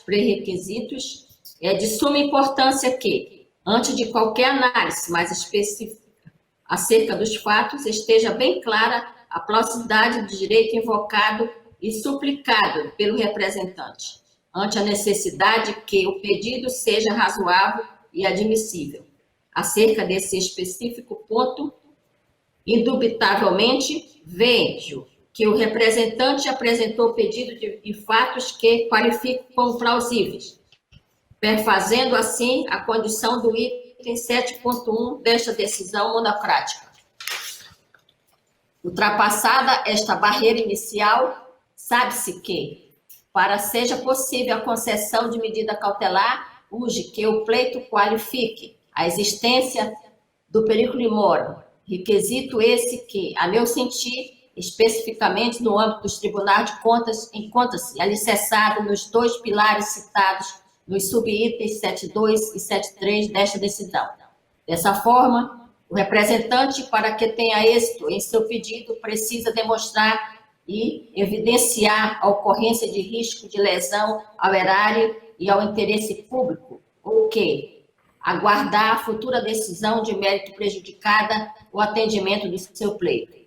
pré-requisitos, é de suma importância que, antes de qualquer análise mais específica acerca dos fatos, esteja bem clara a plausibilidade do direito invocado e suplicado pelo representante, ante a necessidade que o pedido seja razoável e admissível. Acerca desse específico ponto, indubitavelmente, vejo que o representante apresentou pedido de fatos que qualificam como plausíveis, perfazendo assim a condição do item 7.1 desta decisão monocrática. Ultrapassada esta barreira inicial, sabe-se que, para seja possível a concessão de medida cautelar, urge que o pleito qualifique a existência do periculum mori, requisito esse que, a meu sentir, especificamente no âmbito dos tribunais de contas, encontra-se alicerçado nos 2 pilares citados nos subitens 7.2 e 7.3 desta decisão. Dessa forma, o representante, para que tenha êxito em seu pedido, precisa demonstrar e evidenciar a ocorrência de risco de lesão ao erário e ao interesse público, ou que aguardar a futura decisão de mérito prejudicada o atendimento do seu pleito.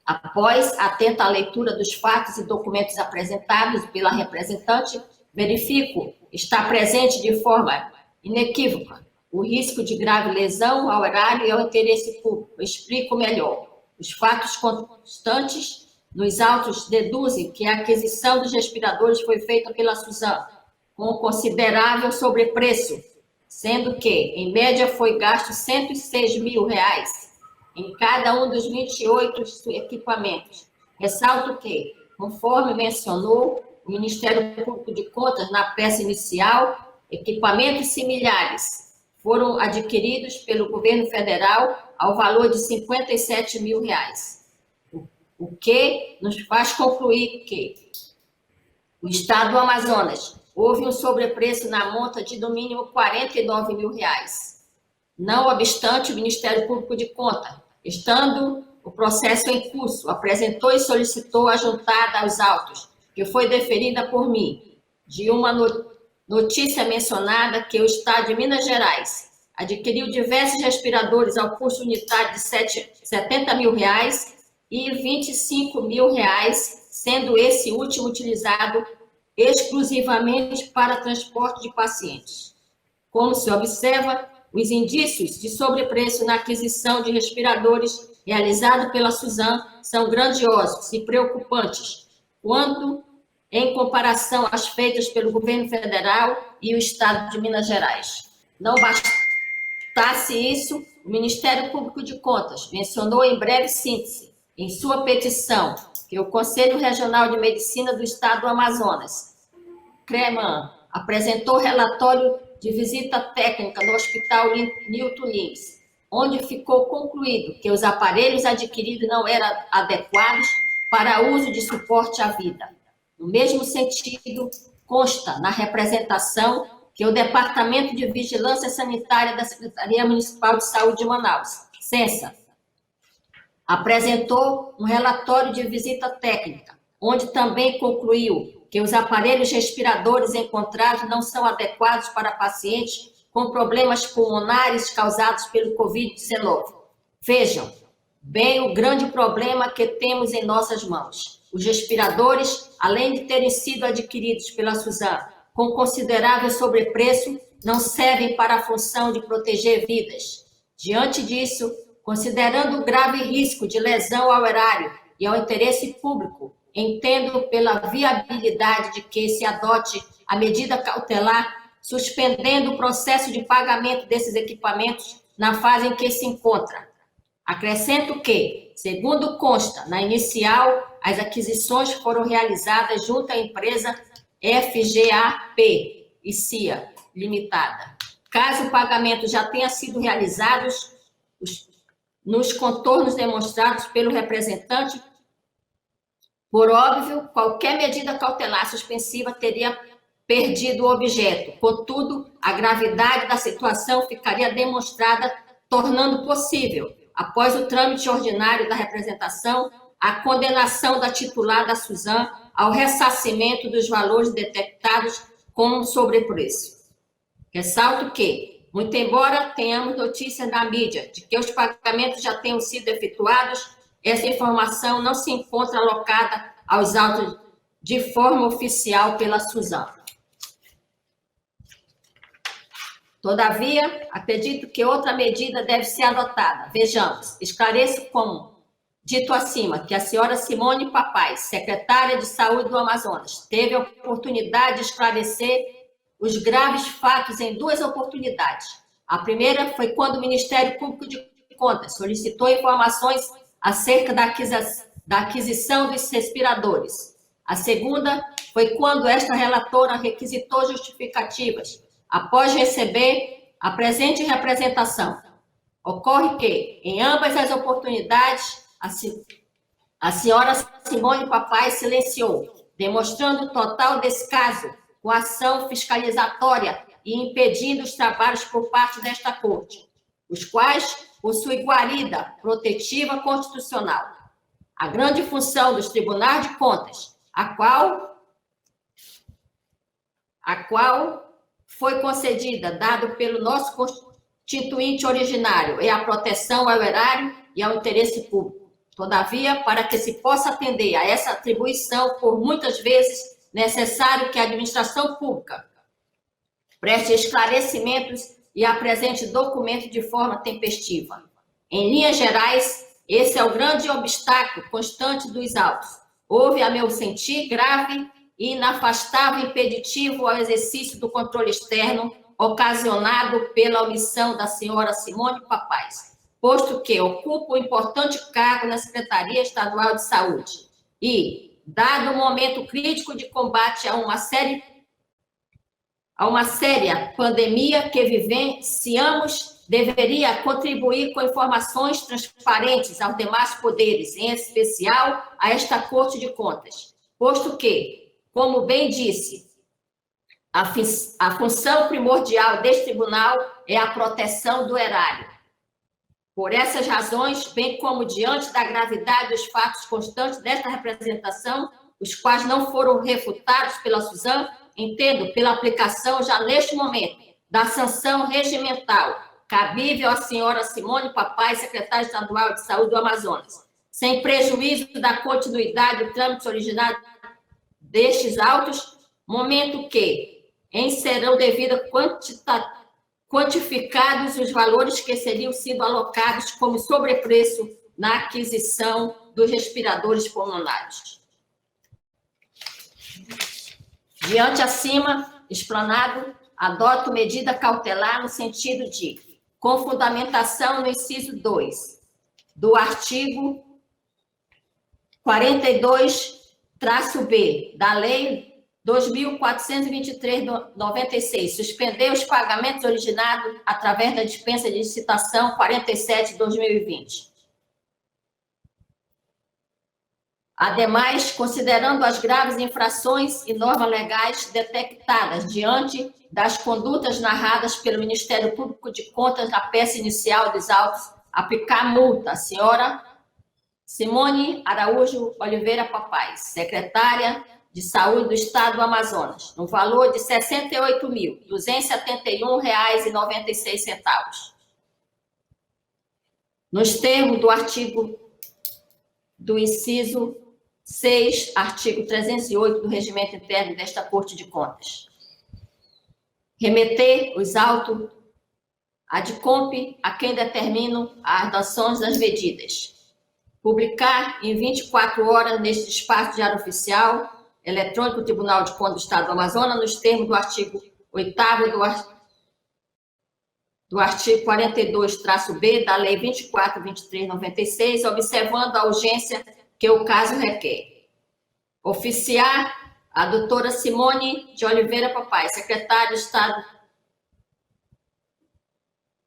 Após atenta leitura dos fatos e documentos apresentados pela representante, verifico está presente de forma inequívoca o risco de grave lesão ao erário e ao interesse público. Explico melhor. Os fatos constantes nos autos deduzem que a aquisição dos respiradores foi feita pela Suzano com considerável sobrepreço, sendo que, em média, foi gasto R$ 106 mil em cada um dos 28 equipamentos. Ressalto que, conforme mencionou o Ministério Público de Contas na peça inicial, equipamentos similares foram adquiridos pelo governo federal ao valor de R$ 57 mil, o que nos faz concluir que o Estado do Amazonas houve um sobrepreço na monta de, no mínimo, R$ 49 mil. Não obstante, o Ministério Público de Contas, estando o processo em curso, apresentou e solicitou a juntada aos autos, que foi deferida por mim, de uma notícia mencionada que o Estado de Minas Gerais adquiriu diversos respiradores ao custo unitário de R$ 70 mil e R$ 25 mil, sendo esse último utilizado exclusivamente para transporte de pacientes. Como se observa, os indícios de sobrepreço na aquisição de respiradores realizado pela Suzano são grandiosos e preocupantes, quando em comparação às feitas pelo governo federal e o Estado de Minas Gerais. Não bastasse isso, o Ministério Público de Contas mencionou em breve síntese, em sua petição, que o Conselho Regional de Medicina do Estado do Amazonas, CREMAN, apresentou relatório de visita técnica no Hospital Newton Lins, onde ficou concluído que os aparelhos adquiridos não eram adequados para uso de suporte à vida. No mesmo sentido, consta na representação que o Departamento de Vigilância Sanitária da Secretaria Municipal de Saúde de Manaus, SENSA, apresentou um relatório de visita técnica, onde também concluiu que os aparelhos respiradores encontrados não são adequados para pacientes com problemas pulmonares causados pelo Covid-19. Vejam bem o grande problema que temos em nossas mãos. Os respiradores, além de terem sido adquiridos pela Suzano com considerável sobrepreço, não servem para a função de proteger vidas. Diante disso, considerando o grave risco de lesão ao erário e ao interesse público, entendo pela viabilidade de que se adote a medida cautelar, suspendendo o processo de pagamento desses equipamentos na fase em que se encontra. Acrescento que, segundo consta na inicial, as aquisições foram realizadas junto à empresa FGAP e CIA Limitada. Caso o pagamento já tenha sido realizado nos contornos demonstrados pelo representante, por óbvio, qualquer medida cautelar suspensiva teria perdido o objeto. Contudo, a gravidade da situação ficaria demonstrada, tornando possível, após o trâmite ordinário da representação, a condenação da titular da Suzano ao ressarcimento dos valores detectados como sobrepreço. Ressalto que, muito embora tenhamos notícia na mídia de que os pagamentos já tenham sido efetuados, essa informação não se encontra alocada aos autos de forma oficial pela Suzano. Todavia, acredito que outra medida deve ser adotada. Vejamos, esclareço como dito acima que a senhora Simone Papai, secretária de Saúde do Amazonas, teve a oportunidade de esclarecer os graves fatos em duas oportunidades. A primeira foi quando o Ministério Público de Contas solicitou informações acerca da aquisição dos respiradores. A segunda foi quando esta relatora requisitou justificativas após receber a presente representação. Ocorre que, em ambas as oportunidades, a senhora Simone Papai silenciou, demonstrando total descaso com a ação fiscalizatória e impedindo os trabalhos por parte desta Corte, os quais possuem guarida protetiva constitucional. A grande função dos tribunais de contas, a qual foi concedida, dado pelo nosso constituinte originário, é a proteção ao erário e ao interesse público. Todavia, para que se possa atender a essa atribuição, por muitas vezes necessário que a administração pública preste esclarecimentos e apresente documento de forma tempestiva. Em linhas gerais, esse é o grande obstáculo constante dos autos. Houve, a meu sentir, grave e inafastável impeditivo ao exercício do controle externo ocasionado pela omissão da senhora Simone Papais, posto que ocupa um importante cargo na Secretaria Estadual de Saúde e, dado o momento crítico de combate a uma séria pandemia que vivenciamos, deveria contribuir com informações transparentes aos demais poderes, em especial a esta Corte de Contas, posto que, como bem disse, a função primordial deste tribunal é a proteção do erário. Por essas razões, bem como diante da gravidade dos fatos constantes desta representação, os quais não foram refutados pela Suzan, entendo pela aplicação, já neste momento, da sanção regimental cabível à senhora Simone Papais, secretária estadual de Saúde do Amazonas, sem prejuízo da continuidade do trâmite originário destes autos, momento que, em serão devido quantificados os valores que seriam sido alocados como sobrepreço na aquisição dos respiradores pulmonares. Diante acima explanado, adoto medida cautelar no sentido de, com fundamentação no inciso 2 do artigo 42-B da Lei 2.423/96, suspender os pagamentos originados através da dispensa de licitação 47/2020. Ademais, considerando as graves infrações e normas legais detectadas diante das condutas narradas pelo Ministério Público de Contas na peça inicial dos autos, aplicar multa à senhora Simone Araújo Oliveira Papais, secretária de Saúde do Estado do Amazonas, no valor de R$ 68.271,96. Nos termos do artigo do inciso 6, artigo 308 do Regimento Interno desta Corte de Contas. Remeter os autos ad comp a quem determina as ações das medidas. Publicar em 24 horas neste espaço Diário Oficial Eletrônico do Tribunal de Contas do Estado do Amazonas, nos termos do artigo 8º do artigo 42-B da Lei 24.23/96, observando a urgência que o caso requer. Oficiar a doutora Simone de Oliveira Papais, secretária de Estado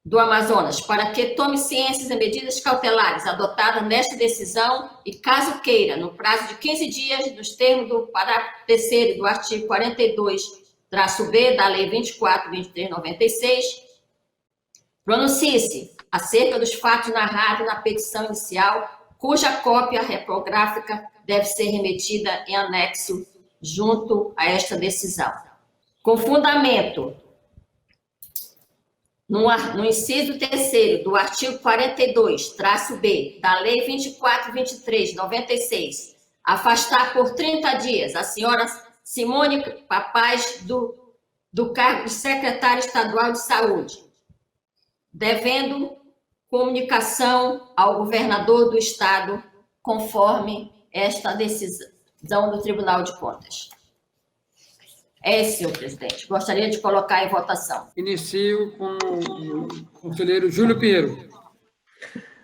do Amazonas, para que tome ciências e medidas cautelares adotadas nesta decisão e, caso queira, no prazo de 15 dias, nos termos do parágrafo 3º do artigo 42-B da Lei 24.23/96, pronuncie-se acerca dos fatos narrados na petição inicial, cuja cópia reprográfica deve ser remetida em anexo junto a esta decisão. Com fundamento no inciso 3º do artigo 42-B da Lei 24.23/96, afastar por 30 dias a senhora Simone Papais do cargo de secretária estadual de Saúde, devendo comunicação ao governador do Estado, conforme esta decisão do Tribunal de Contas. É, senhor presidente. Gostaria de colocar em votação. Inicio com o conselheiro Júlio Pinheiro.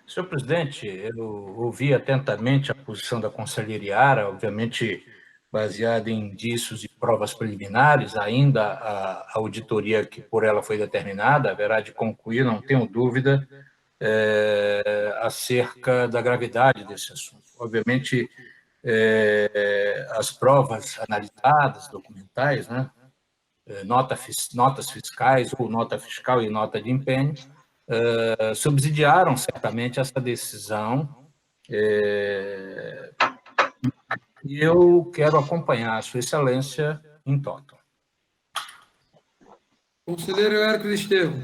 Senhor presidente, eu ouvi atentamente a posição da conselheira Ara, obviamente baseada em indícios e provas preliminares, ainda a auditoria que por ela foi determinada haverá de concluir, não tenho dúvida, acerca da gravidade desse assunto. Obviamente, as provas analisadas, documentais, né, notas fiscais, ou nota fiscal e nota de empenho, subsidiaram certamente essa decisão, e eu quero acompanhar a Sua Excelência em toto. Conselheiro Hércules Estevam.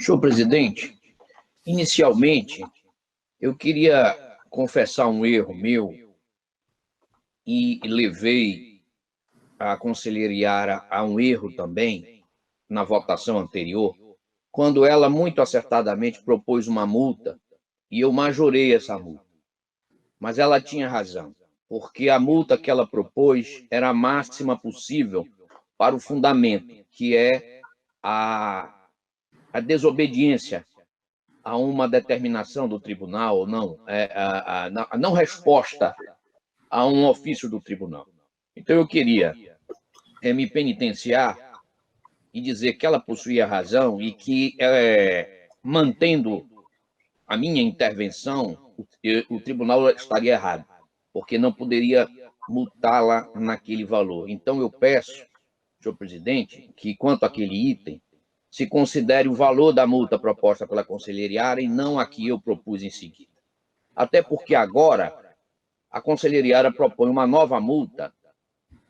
Senhor presidente, inicialmente, eu queria confessar um erro meu e levei a conselheira Yara a um erro também na votação anterior, quando ela muito acertadamente propôs uma multa e eu majorei essa multa. Mas ela tinha razão, porque a multa que ela propôs era a máxima possível para o fundamento, que é a desobediência a uma determinação do tribunal, ou não, a não resposta a um ofício do tribunal. Então, eu queria me penitenciar e dizer que ela possuía razão e que, mantendo a minha intervenção, o tribunal estaria errado, porque não poderia multá-la naquele valor. Então, eu peço, senhor presidente, que, quanto àquele item, se considere o valor da multa proposta pela conselheira Yara e não a que eu propus em seguida. Até porque agora a conselheira Yara propõe uma nova multa,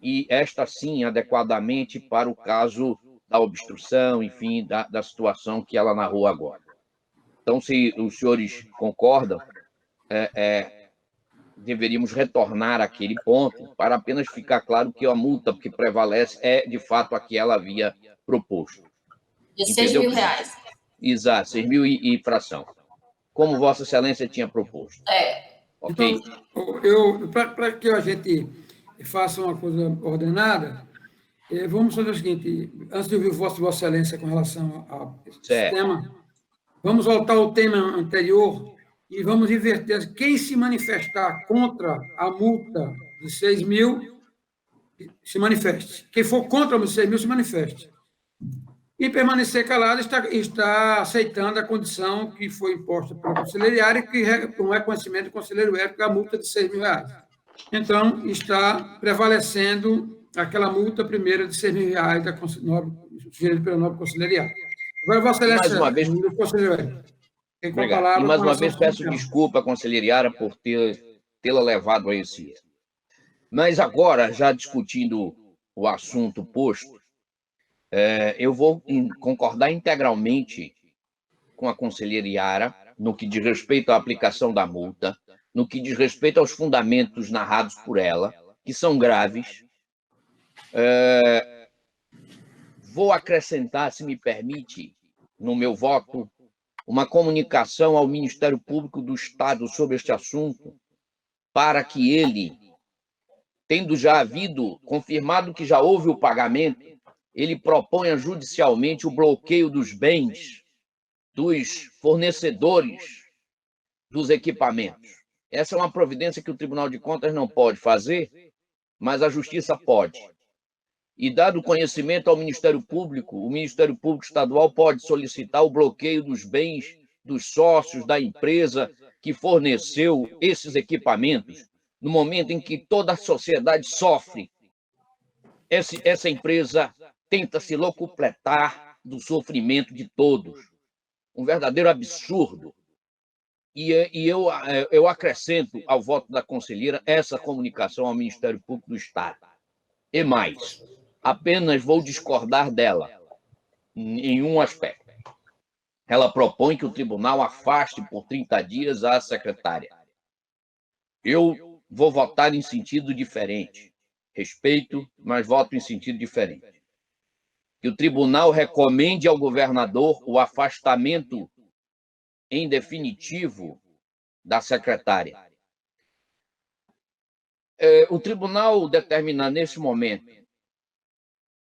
e esta sim adequadamente para o caso da obstrução, enfim, da situação que ela narrou agora. Então, se os senhores concordam, deveríamos retornar àquele ponto para apenas ficar claro que a multa que prevalece é, de fato, a que ela havia proposto. De R$6.000. Exato, 6.000 e fração. Como Vossa Excelência tinha proposto. Ok? Então, para que a gente faça uma coisa ordenada, vamos fazer o seguinte, antes de ouvir Vossa Excelência com relação a esse tema, vamos voltar ao tema anterior e vamos inverter. Quem se manifestar contra a multa de 6.000, se manifeste. Quem for contra a multa de 6.000, se manifeste. E permanecer calado está aceitando a condição que foi imposta pela conselheira Yara, que com o reconhecimento do conselheiro Érico, a multa de R$6.000. Então, está prevalecendo aquela multa primeira de R$6.000 sugerida pela nobre conselheira Yara. Agora, Vossa Excelência, mais uma vez, conselheiro Érico. Obrigado. E mais uma vez peço desculpa à conselheira Yara por tê-la levado a esse erro. Mas agora, já discutindo o assunto posto, eu vou concordar integralmente com a conselheira Yara no que diz respeito à aplicação da multa, no que diz respeito aos fundamentos narrados por ela, que são graves. Vou acrescentar, se me permite, no meu voto, uma comunicação ao Ministério Público do Estado sobre este assunto, para que ele, tendo já confirmado que já houve o pagamento, ele proponha judicialmente o bloqueio dos bens dos fornecedores dos equipamentos. Essa é uma providência que o Tribunal de Contas não pode fazer, mas a Justiça pode. E, dado conhecimento ao Ministério Público, o Ministério Público Estadual pode solicitar o bloqueio dos bens dos sócios da empresa que forneceu esses equipamentos, no momento em que toda a sociedade sofre. Essa empresa tenta se locupletar do sofrimento de todos. Um verdadeiro absurdo. E eu acrescento ao voto da conselheira essa comunicação ao Ministério Público do Estado. E mais, apenas vou discordar dela em um aspecto. Ela propõe que o tribunal afaste por 30 dias a secretária. Eu vou votar em sentido diferente. Respeito, mas voto em sentido diferente. Que o tribunal recomende ao governador o afastamento em definitivo da secretária. O tribunal determinar nesse momento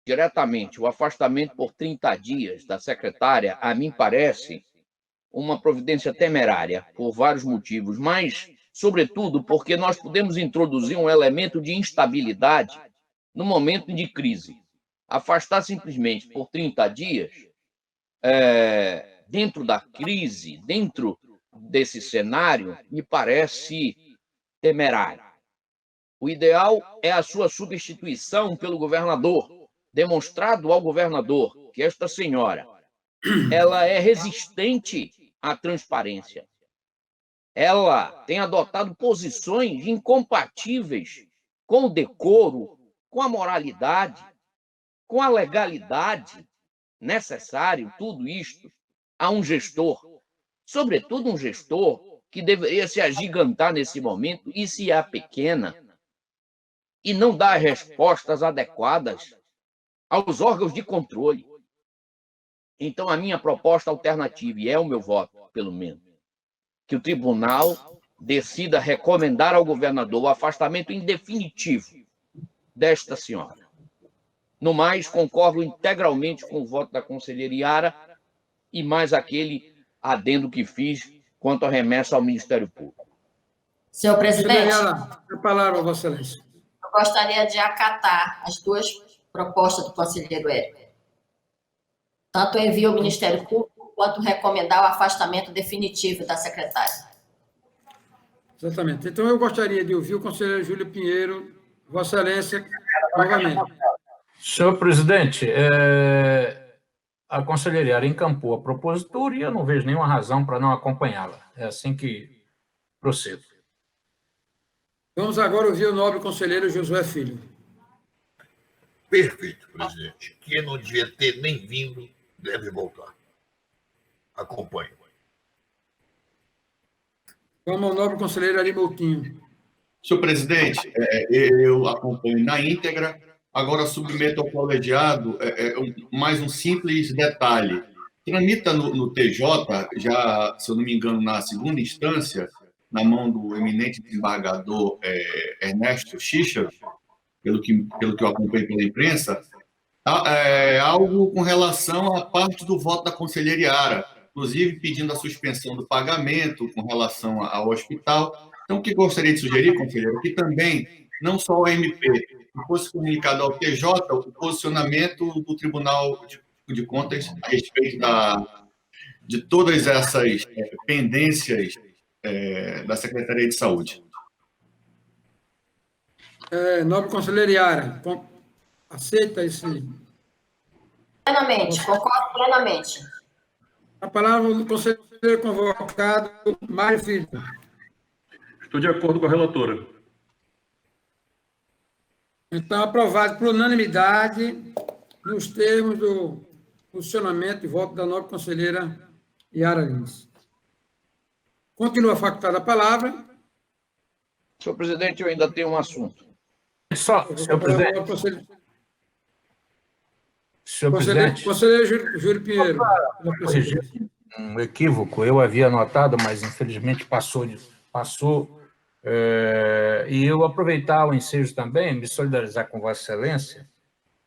diretamente o afastamento por 30 dias da secretária, a mim parece uma providência temerária, por vários motivos, mas, sobretudo, porque nós podemos introduzir um elemento de instabilidade no momento de crise. Afastar simplesmente por 30 dias, dentro da crise, dentro desse cenário, me parece temerário. O ideal é a sua substituição pelo governador, demonstrado ao governador que esta senhora ela é resistente à transparência. Ela tem adotado posições incompatíveis com o decoro, com a moralidade, com a legalidade necessário, tudo isto, a um gestor, sobretudo um gestor que deveria se agigantar nesse momento e se apequena e não dá respostas adequadas aos órgãos de controle. Então, a minha proposta alternativa, e é o meu voto, pelo menos, que o tribunal decida recomendar ao governador o afastamento em definitivo desta senhora. No mais, concordo integralmente com o voto da conselheira Yara e mais aquele adendo que fiz quanto à remessa ao Ministério Público. Senhor presidente, A palavra, Vossa Excelência. eu gostaria de acatar as duas propostas do conselheiro Érico. Tanto envio ao Ministério Público, quanto recomendar o afastamento definitivo da secretária. Exatamente. Então, eu gostaria de ouvir o conselheiro Júlio Pinheiro, Vossa Excelência, novamente. Senhor presidente, a conselheira Yara encampou a propositura e eu não vejo nenhuma razão para não acompanhá-la. É assim que procedo. Vamos agora ouvir o nobre conselheiro Josué Filho. Perfeito, presidente. Quem não devia ter nem vindo deve voltar. Acompanhe. Vamos ao nobre conselheiro Ari Moutinho. Senhor presidente, eu acompanho na íntegra. Agora submeto ao colegiado mais um simples detalhe. Tramita no TJ, já, se eu não me engano, na segunda instância, na mão do eminente desembargador Ernesto Xíxaro, pelo que eu acompanho pela imprensa, algo com relação à parte do voto da conselheira Yara, inclusive pedindo a suspensão do pagamento com relação ao hospital. Então, o que gostaria de sugerir, conselheiro, que também, não só o MP, fosse comunicado ao TJ o posicionamento do Tribunal de Contas a respeito de todas essas pendências da Secretaria de Saúde. Nobre conselheiro Yara, aceita esse... Plenamente, concordo plenamente. A palavra do conselheiro convocado, Mário Filho. Estou de acordo com a relatora. Então, aprovado por unanimidade, nos termos do posicionamento e voto da nobre conselheira Yara Lins. Continua facultada a palavra. Senhor presidente, eu ainda tenho um assunto. Senhor presidente. Senhor presidente. Conselheiro Júlio Pinheiro. Corrigir um equívoco, eu havia anotado, mas infelizmente passou. E eu aproveitar o ensejo também, me solidarizar com Vossa Excelência,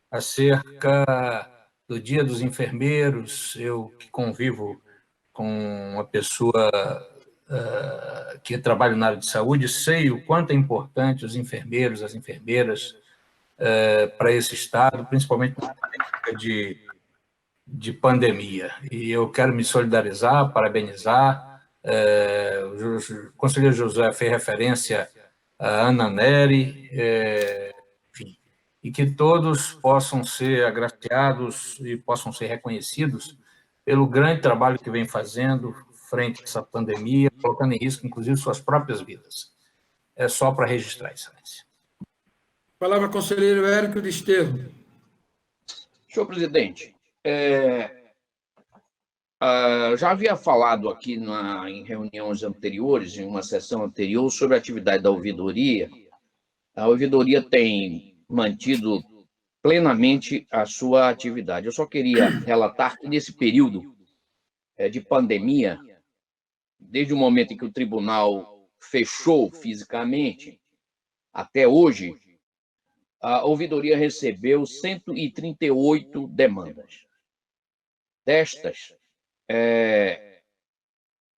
acerca do Dia dos Enfermeiros. Eu que convivo com uma pessoa que trabalha na área de saúde, sei o quanto é importante os enfermeiros, as enfermeiras, para esse Estado, principalmente na época de pandemia. E eu quero me solidarizar, parabenizar. O conselheiro Josué fez referência a Ana Nery, enfim, e que todos possam ser agraciados e possam ser reconhecidos pelo grande trabalho que vem fazendo frente a essa pandemia, colocando em risco, inclusive, suas próprias vidas. É só para registrar, Excelência. Palavra ao conselheiro Érico Desterro. Senhor presidente, já havia falado aqui em reuniões anteriores, em uma sessão anterior, sobre a atividade da ouvidoria. A ouvidoria tem mantido plenamente a sua atividade. Eu só queria relatar que nesse período de pandemia, desde o momento em que o tribunal fechou fisicamente, até hoje, a ouvidoria recebeu 138 demandas.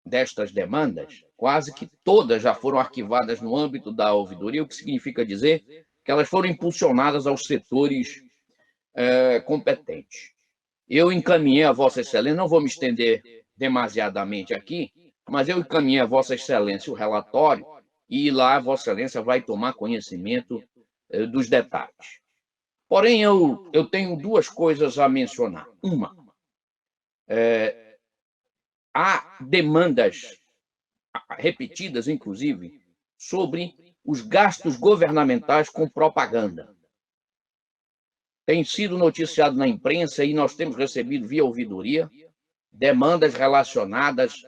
Destas demandas, quase que todas já foram arquivadas no âmbito da ouvidoria, o que significa dizer que elas foram impulsionadas aos setores competentes. Eu encaminhei a Vossa Excelência, não vou me estender demasiadamente aqui, mas eu encaminhei a Vossa Excelência o relatório e lá a Vossa Excelência vai tomar conhecimento dos detalhes. Porém, eu tenho duas coisas a mencionar. Uma, há demandas repetidas, inclusive, sobre os gastos governamentais com propaganda. Tem sido noticiado na imprensa e nós temos recebido via ouvidoria demandas relacionadas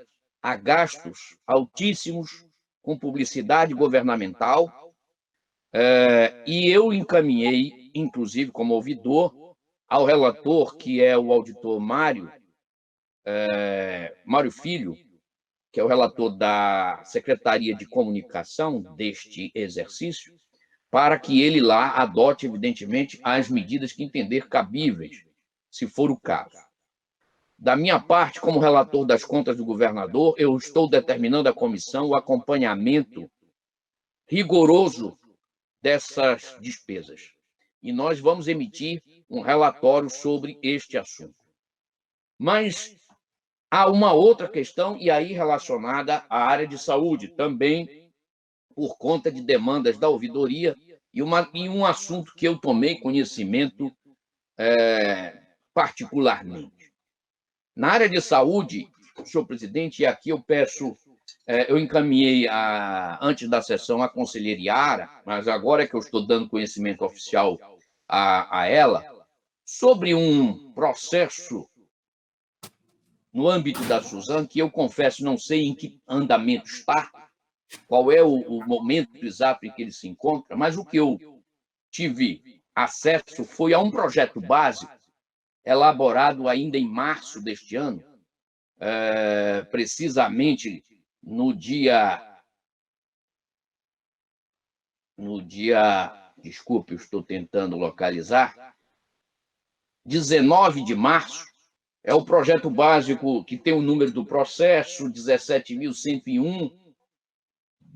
a gastos altíssimos com publicidade governamental, e eu encaminhei, inclusive como ouvidor, ao relator, que é o auditor Mário Filho, que é o relator da Secretaria de Comunicação deste exercício, para que ele lá adote, evidentemente, as medidas que entender cabíveis, se for o caso. Da minha parte, como relator das contas do governador, eu estou determinando à comissão o acompanhamento rigoroso dessas despesas. E nós vamos emitir um relatório sobre este assunto. Mas há uma outra questão, e aí relacionada à área de saúde, também por conta de demandas da ouvidoria, e um assunto que eu tomei conhecimento particularmente. Na área de saúde, senhor presidente, e aqui eu peço, eu encaminhei antes da sessão a conselheira Yara, mas agora é que eu estou dando conhecimento oficial a ela, sobre um processo no âmbito da Suzan, que eu confesso não sei em que andamento está, qual é o momento exato em que ele se encontra, mas o que eu tive acesso foi a um projeto básico elaborado ainda em março deste ano, precisamente no dia, desculpe, eu estou tentando localizar, 19 de março, é o projeto básico que tem o número do processo, 17.101,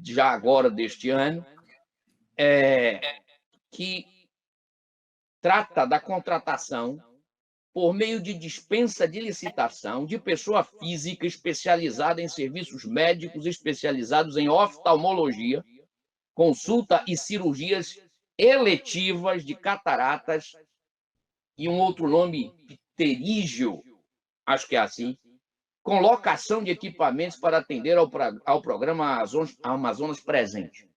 já agora deste ano, que trata da contratação por meio de dispensa de licitação de pessoa física especializada em serviços médicos especializados em oftalmologia, consulta e cirurgias eletivas de cataratas e um outro nome pterígio, acho que é assim, com locação de equipamentos para atender ao programa Amazonas Presente.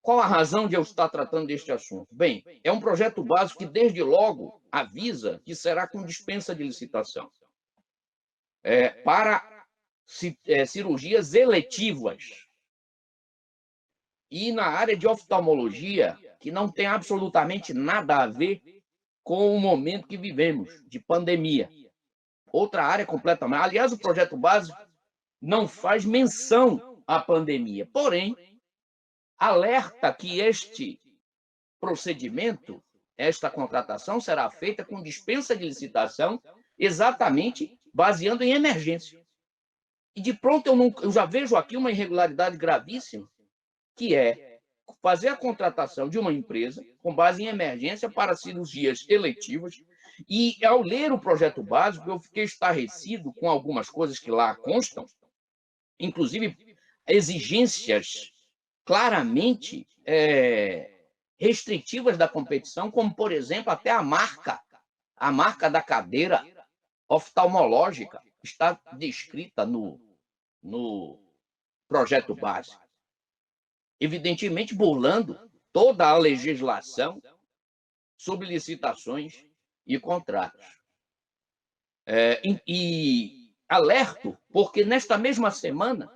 Qual a razão de eu estar tratando deste assunto? Bem, é um projeto básico que, desde logo, avisa que será com dispensa de licitação para cirurgias eletivas. E na área de oftalmologia, que não tem absolutamente nada a ver com o momento que vivemos, de pandemia. Outra área completamente... Aliás, o projeto básico não faz menção à pandemia, porém, alerta que este procedimento, esta contratação, será feita com dispensa de licitação, exatamente baseando em emergência. E, de pronto, eu já vejo aqui uma irregularidade gravíssima, que é fazer a contratação de uma empresa com base em emergência para cirurgias eletivas. E, ao ler o projeto básico, eu fiquei estarrecido com algumas coisas que lá constam, inclusive exigências claramente restritivas da competição, como, por exemplo, até a marca da cadeira oftalmológica está descrita no projeto básico. Evidentemente, burlando toda a legislação sobre licitações e contratos. E alerto, porque nesta mesma semana,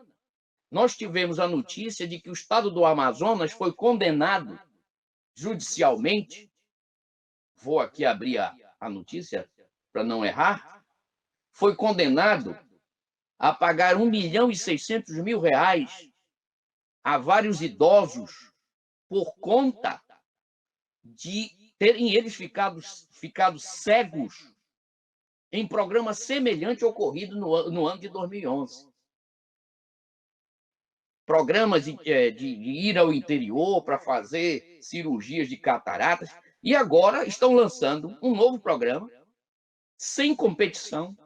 nós tivemos a notícia de que o estado do Amazonas foi condenado judicialmente, vou aqui abrir a notícia para não errar, foi condenado a pagar R$1.600.000 a vários idosos por conta de terem eles ficado cegos em programa semelhante ocorrido no ano de 2011. Programas de ir ao interior para fazer cirurgias de cataratas, e agora estão lançando um novo programa, sem competição,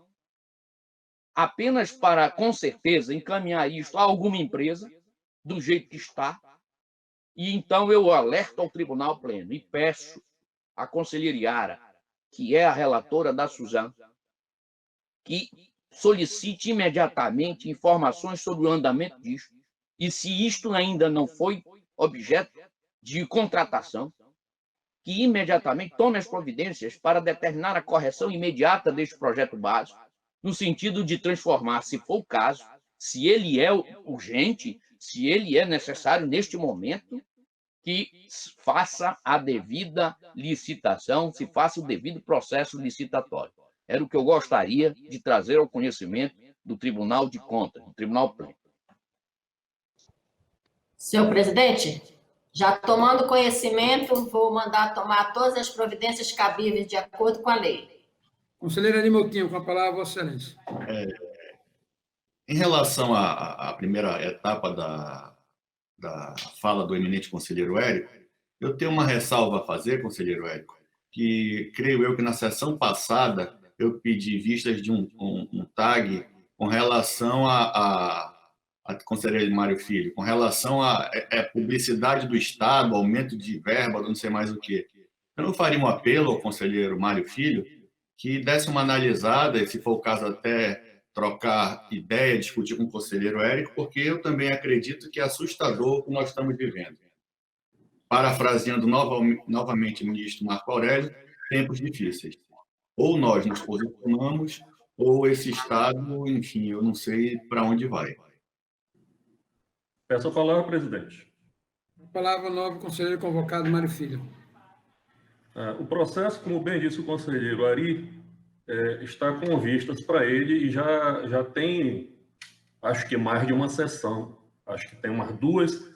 apenas para, com certeza, encaminhar isso a alguma empresa, do jeito que está. E então eu alerto ao Tribunal Pleno e peço à conselheira Yara, que é a relatora da Suzan, que solicite imediatamente informações sobre o andamento disso, e se isto ainda não foi objeto de contratação, que imediatamente tome as providências para determinar a correção imediata deste projeto básico, no sentido de transformar, se for o caso, se ele é urgente, se ele é necessário neste momento, que faça a devida licitação, se faça o devido processo licitatório. Era o que eu gostaria de trazer ao conhecimento do Tribunal de Contas, do Tribunal Pleno. Senhor presidente, já tomando conhecimento, vou mandar tomar todas as providências cabíveis de acordo com a lei. Conselheiro Arimotinho, com a palavra, Vossa Excelência. Em relação à primeira etapa da fala do eminente conselheiro Érico, eu tenho uma ressalva a fazer, conselheiro Érico, que creio eu que na sessão passada eu pedi vistas de um tag com relação a conselheiro Mário Filho, com relação à publicidade do Estado, aumento de verba, não sei mais o quê. Eu não faria um apelo ao conselheiro Mário Filho que desse uma analisada, e se for o caso até trocar ideia, discutir com o conselheiro Érico, porque eu também acredito que é assustador o que nós estamos vivendo. Parafraseando novamente o ministro Marco Aurélio, tempos difíceis. Ou nós nos posicionamos, ou esse Estado, enfim, eu não sei para onde vai. Peço a palavra, presidente. A palavra ao novo conselheiro convocado, Mário Filho. O processo, como bem disse o conselheiro Ari, está com vistas para ele e já tem, acho que mais de uma sessão, acho que tem umas 2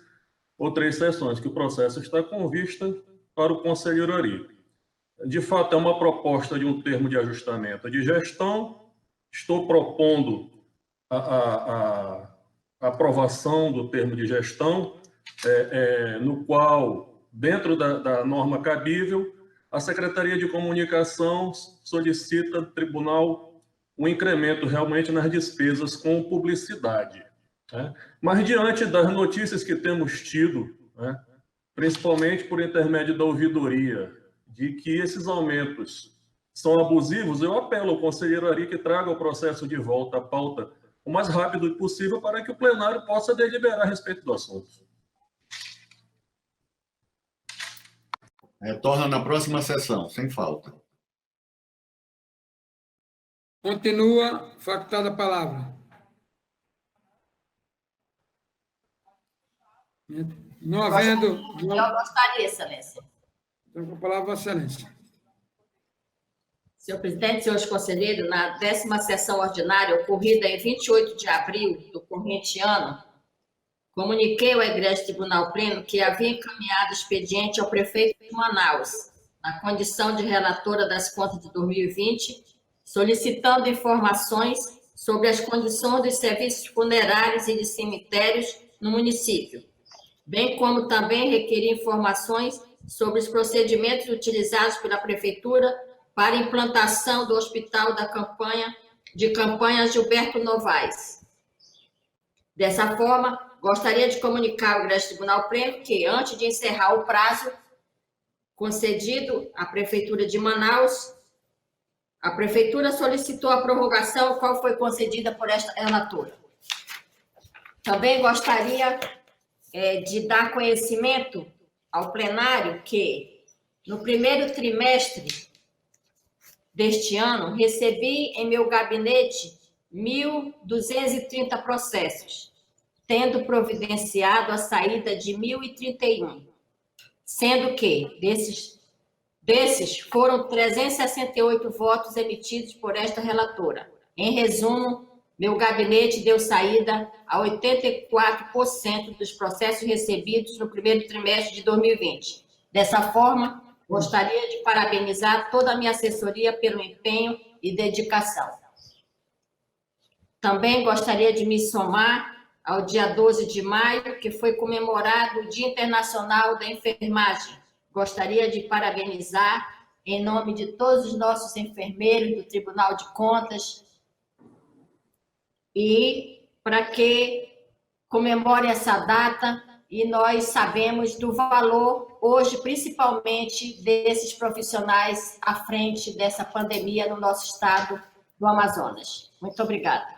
ou 3 sessões que o processo está com vista para o conselheiro Ari. De fato, é uma proposta de um termo de ajustamento de gestão. Estou propondo a aprovação do termo de gestão, no qual, dentro da norma cabível, a Secretaria de Comunicação solicita do Tribunal um incremento realmente nas despesas com publicidade. Né? Mas, diante das notícias que temos tido, né, principalmente por intermédio da ouvidoria, de que esses aumentos são abusivos, eu apelo ao conselheiro Ari que traga o processo de volta à pauta o mais rápido possível para que o plenário possa deliberar a respeito do assunto. Torna na próxima sessão, sem falta. Continua, facultada a palavra. Não havendo... Eu gostaria, Excelência. Então, com a palavra, Vossa Excelência. Senhor presidente, senhores conselheiros, na 10ª sessão ordinária, ocorrida em 28 de abril do corrente ano, comuniquei ao Egrégio Tribunal Pleno que havia encaminhado expediente ao prefeito de Manaus, na condição de relatora das contas de 2020, solicitando informações sobre as condições dos serviços funerários e de cemitérios no município, bem como também requeri informações sobre os procedimentos utilizados pela prefeitura para a implantação do Hospital de Campanha Gilberto Novaes. Dessa forma, gostaria de comunicar ao Egrégio Tribunal Pleno que, antes de encerrar o prazo concedido à Prefeitura de Manaus, a Prefeitura solicitou a prorrogação, qual foi concedida por esta relatora. Também gostaria de dar conhecimento ao plenário que, no primeiro trimestre deste ano, recebi em meu gabinete 1.230 processos, tendo providenciado a saída de 1.031, sendo que desses foram 368 votos emitidos por esta relatora. Em resumo, meu gabinete deu saída a 84% dos processos recebidos no primeiro trimestre de 2020. Dessa forma, gostaria de parabenizar toda a minha assessoria pelo empenho e dedicação. Também gostaria de me somar ao dia 12 de maio, que foi comemorado o Dia Internacional da Enfermagem. Gostaria de parabenizar, em nome de todos os nossos enfermeiros do Tribunal de Contas, e para que comemore essa data, e nós sabemos do valor, hoje, principalmente, desses profissionais à frente dessa pandemia no nosso estado do Amazonas. Muito obrigada.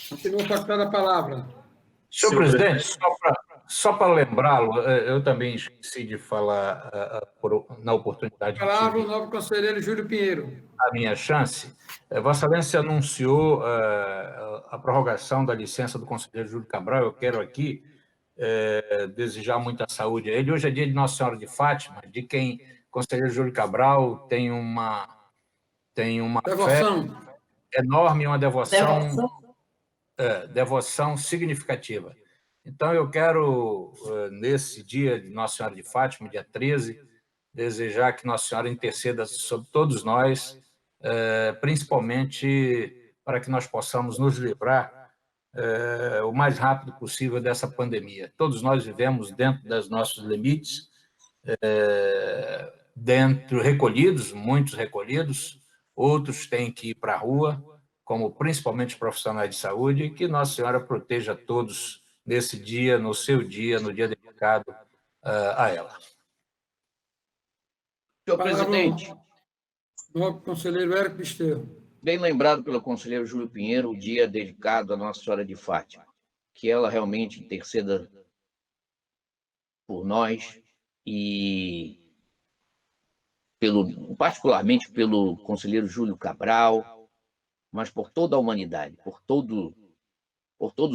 Continua facultada a palavra. Senhor presidente, só para lembrá-lo, eu também esqueci de falar na oportunidade. Palavra o novo conselheiro Júlio Pinheiro. A minha chance. Vossa Excelência anunciou a a prorrogação da licença do conselheiro Júlio Cabral, eu quero aqui desejar muita saúde a ele. Hoje é dia de Nossa Senhora de Fátima, de quem o conselheiro Júlio Cabral tem uma Devoção. fé enorme, uma devoção significativa. Então, eu quero, nesse dia de Nossa Senhora de Fátima, dia 13, desejar que Nossa Senhora interceda sobre todos nós, principalmente para que nós possamos nos livrar o mais rápido possível dessa pandemia. Todos nós vivemos dentro dos nossos limites, recolhidos, muitos recolhidos, outros têm que ir para a rua, como principalmente profissionais de saúde, e que Nossa Senhora proteja todos nesse dia, no seu dia, no dia dedicado a ela. Senhor presidente. Nobre conselheiro Érico Desterro. Bem lembrado pelo conselheiro Júlio Pinheiro, o dia dedicado à Nossa Senhora de Fátima. Que ela realmente interceda por nós e particularmente pelo conselheiro Júlio Cabral, mas por toda a humanidade, por todos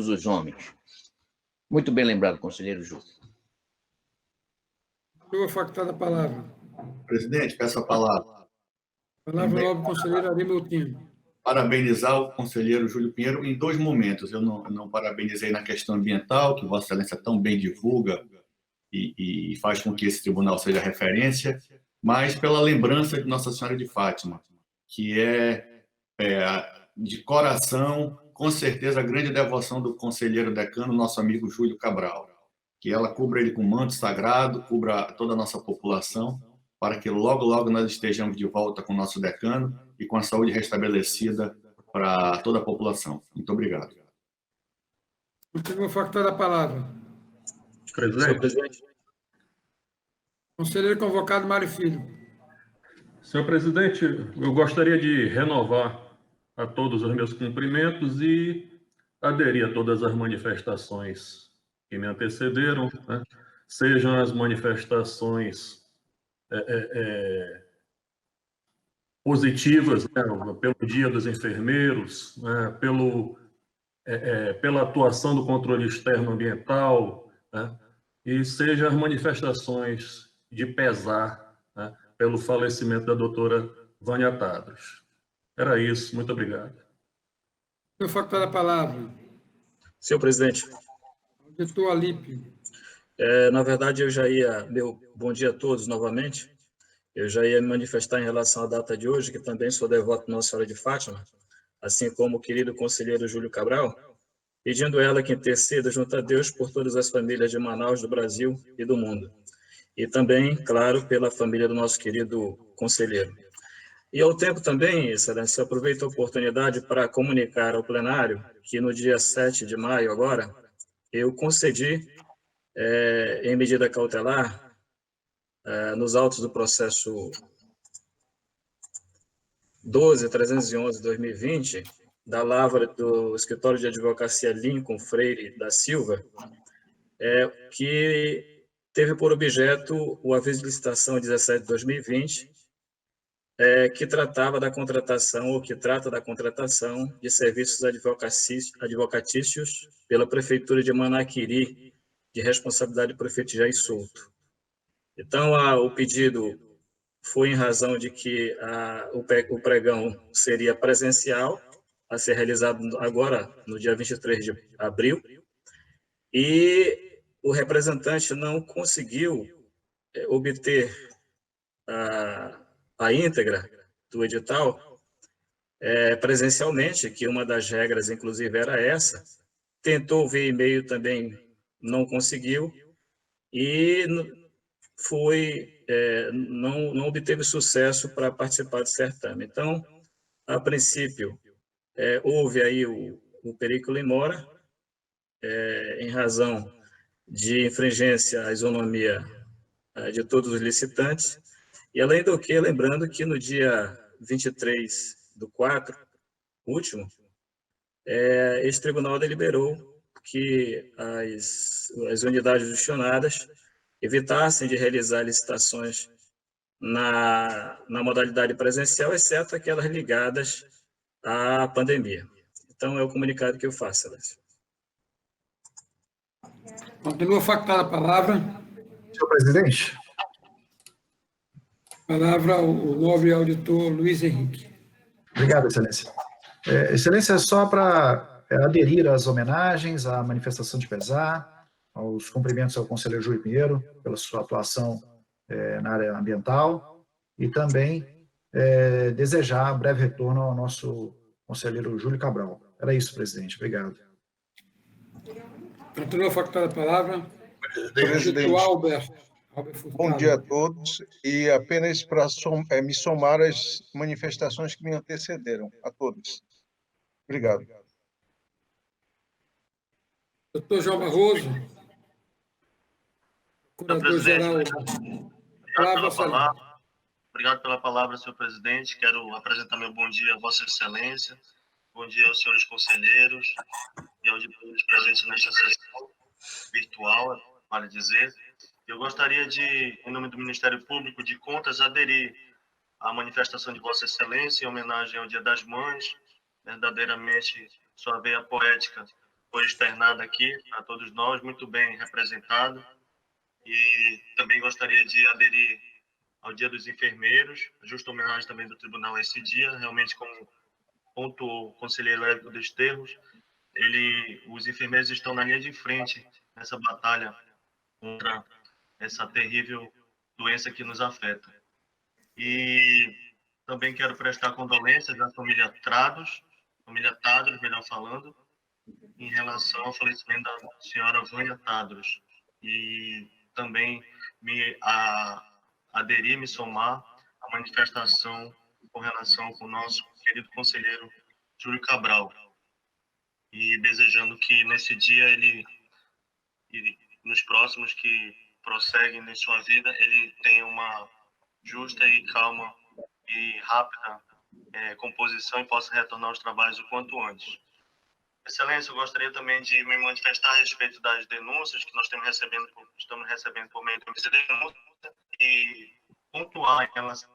os homens. Muito bem lembrado, conselheiro Júlio. Senhor factada a palavra. Presidente, peço a palavra. Palavra ao nobre conselheiro Ari Moutinho. Parabenizar o conselheiro Júlio Pinheiro em dois momentos. Eu não parabenizei na questão ambiental, que Vossa Excelência tão bem divulga e faz com que esse tribunal seja referência, mas pela lembrança de Nossa Senhora de Fátima, que é de coração, com certeza, a grande devoção do conselheiro decano, nosso amigo Júlio Cabral. Que ela cubra ele com manto sagrado, cubra toda a nossa população, para que logo, logo nós estejamos de volta com o nosso decano e com a saúde restabelecida para toda a população. Muito obrigado. Continua factada a palavra. Senhor presidente. Conselheiro convocado Mário Filho. Senhor presidente, eu gostaria de renovar a todos os meus cumprimentos e aderir a todas as manifestações que me antecederam, né? Sejam as manifestações positivas, né? Pelo Dia dos Enfermeiros, né? Pela atuação do controle externo ambiental, né? E sejam as manifestações de pesar, né? Pelo falecimento da doutora Vânia Tadros. Era isso, muito obrigado. Senhor factada a palavra. Senhor presidente. Auditor Alípio. Na verdade, eu já ia... Bom dia a todos novamente. Eu já ia me manifestar em relação à data de hoje, que também sou devoto de Nossa Senhora de Fátima, assim como o querido conselheiro Júlio Cabral, pedindo ela que interceda junto a Deus por todas as famílias de Manaus, do Brasil e do mundo. E também, claro, pela família do nosso querido conselheiro. E ao tempo também, Excelência, eu aproveito a oportunidade para comunicar ao plenário que no dia 7 de maio agora, eu concedi, em medida cautelar, nos autos do processo 12.311/2020, da lavra do Escritório de Advocacia Lincoln Freire da Silva, que teve por objeto o aviso de licitação 17/2020, que tratava da contratação, ou que trata da contratação de serviços advocatícios pela Prefeitura de Manaquiri, de responsabilidade do prefeito Jair Souto. Então, o pedido foi em razão de que o pregão seria presencial, a ser realizado agora, no dia 23 de abril, e o representante não conseguiu obter a íntegra do edital presencialmente, que uma das regras, inclusive, era essa. Tentou via e-mail também, não conseguiu, e não obteve sucesso para participar do certame. Então, a princípio, houve aí o perículo in mora, em razão de infringência à isonomia de todos os licitantes, e além do que, lembrando que no dia 23/4, último, esse tribunal deliberou que as unidades gestionadas evitassem de realizar licitações na modalidade presencial, exceto aquelas ligadas à pandemia. Então, é o comunicado que eu faço, Excelência. Continua facultada a palavra. Senhor presidente. Palavra ao nobre auditor Luiz Henrique. Obrigado, Excelência. Excelência, só para aderir às homenagens, à manifestação de pesar, aos cumprimentos ao conselheiro Júlio Pinheiro pela sua atuação na área ambiental e também desejar breve retorno ao nosso conselheiro Júlio Cabral. Era isso, presidente. Obrigado. Continua facultada a palavra. Presidente, Albert bom dia a todos e apenas para me somar às manifestações que me antecederam. A todos. Obrigado. Doutor João Barroso. Curador-geral. Obrigado pela palavra, senhor presidente. Quero apresentar meu bom dia a Vossa Excelência. Bom dia aos senhores conselheiros e auditores presentes nesta sessão virtual, vale dizer. Eu gostaria de, em nome do Ministério Público de Contas, aderir à manifestação de Vossa Excelência em homenagem ao Dia das Mães. Verdadeiramente, sua veia poética foi externada aqui a todos nós, muito bem representado. E também gostaria de aderir ao Dia dos Enfermeiros, justa homenagem também do Tribunal a esse dia, realmente como pontuou o conselheiro Érico Desterros, os enfermeiros estão na linha de frente nessa batalha contra essa terrível doença que nos afeta. E também quero prestar condolências à família Tadros, melhor falando, em relação ao falecimento da senhora Vânia Tadros. E também me somar à manifestação com relação com o nosso querido conselheiro Júlio Cabral. E desejando que nesse dia e nos próximos que prosseguem em sua vida, ele tenha uma justa e calma e rápida composição e possa retornar aos trabalhos o quanto antes. Excelência, eu gostaria também de me manifestar a respeito das denúncias que nós estamos recebendo por meio da denúncia e pontuar em relação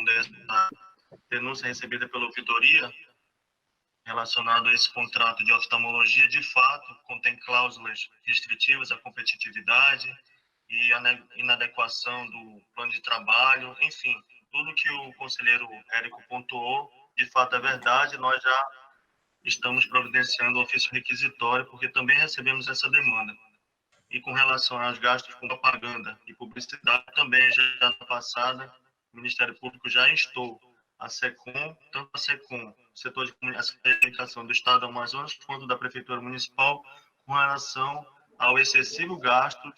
dessa denúncia recebida pela ouvidoria relacionado a esse contrato de oftalmologia. De fato, contém cláusulas restritivas à competitividade e à inadequação do plano de trabalho, enfim, tudo que o conselheiro Érico pontuou, de fato é verdade. Nós já estamos providenciando o ofício requisitório, porque também recebemos essa demanda. E com relação aos gastos com propaganda e publicidade, também já na passada, o Ministério Público já instou a SECOM, tanto a SECOM, setor de comunicação do Estado do Amazonas, quanto da Prefeitura Municipal, com relação ao excessivo gasto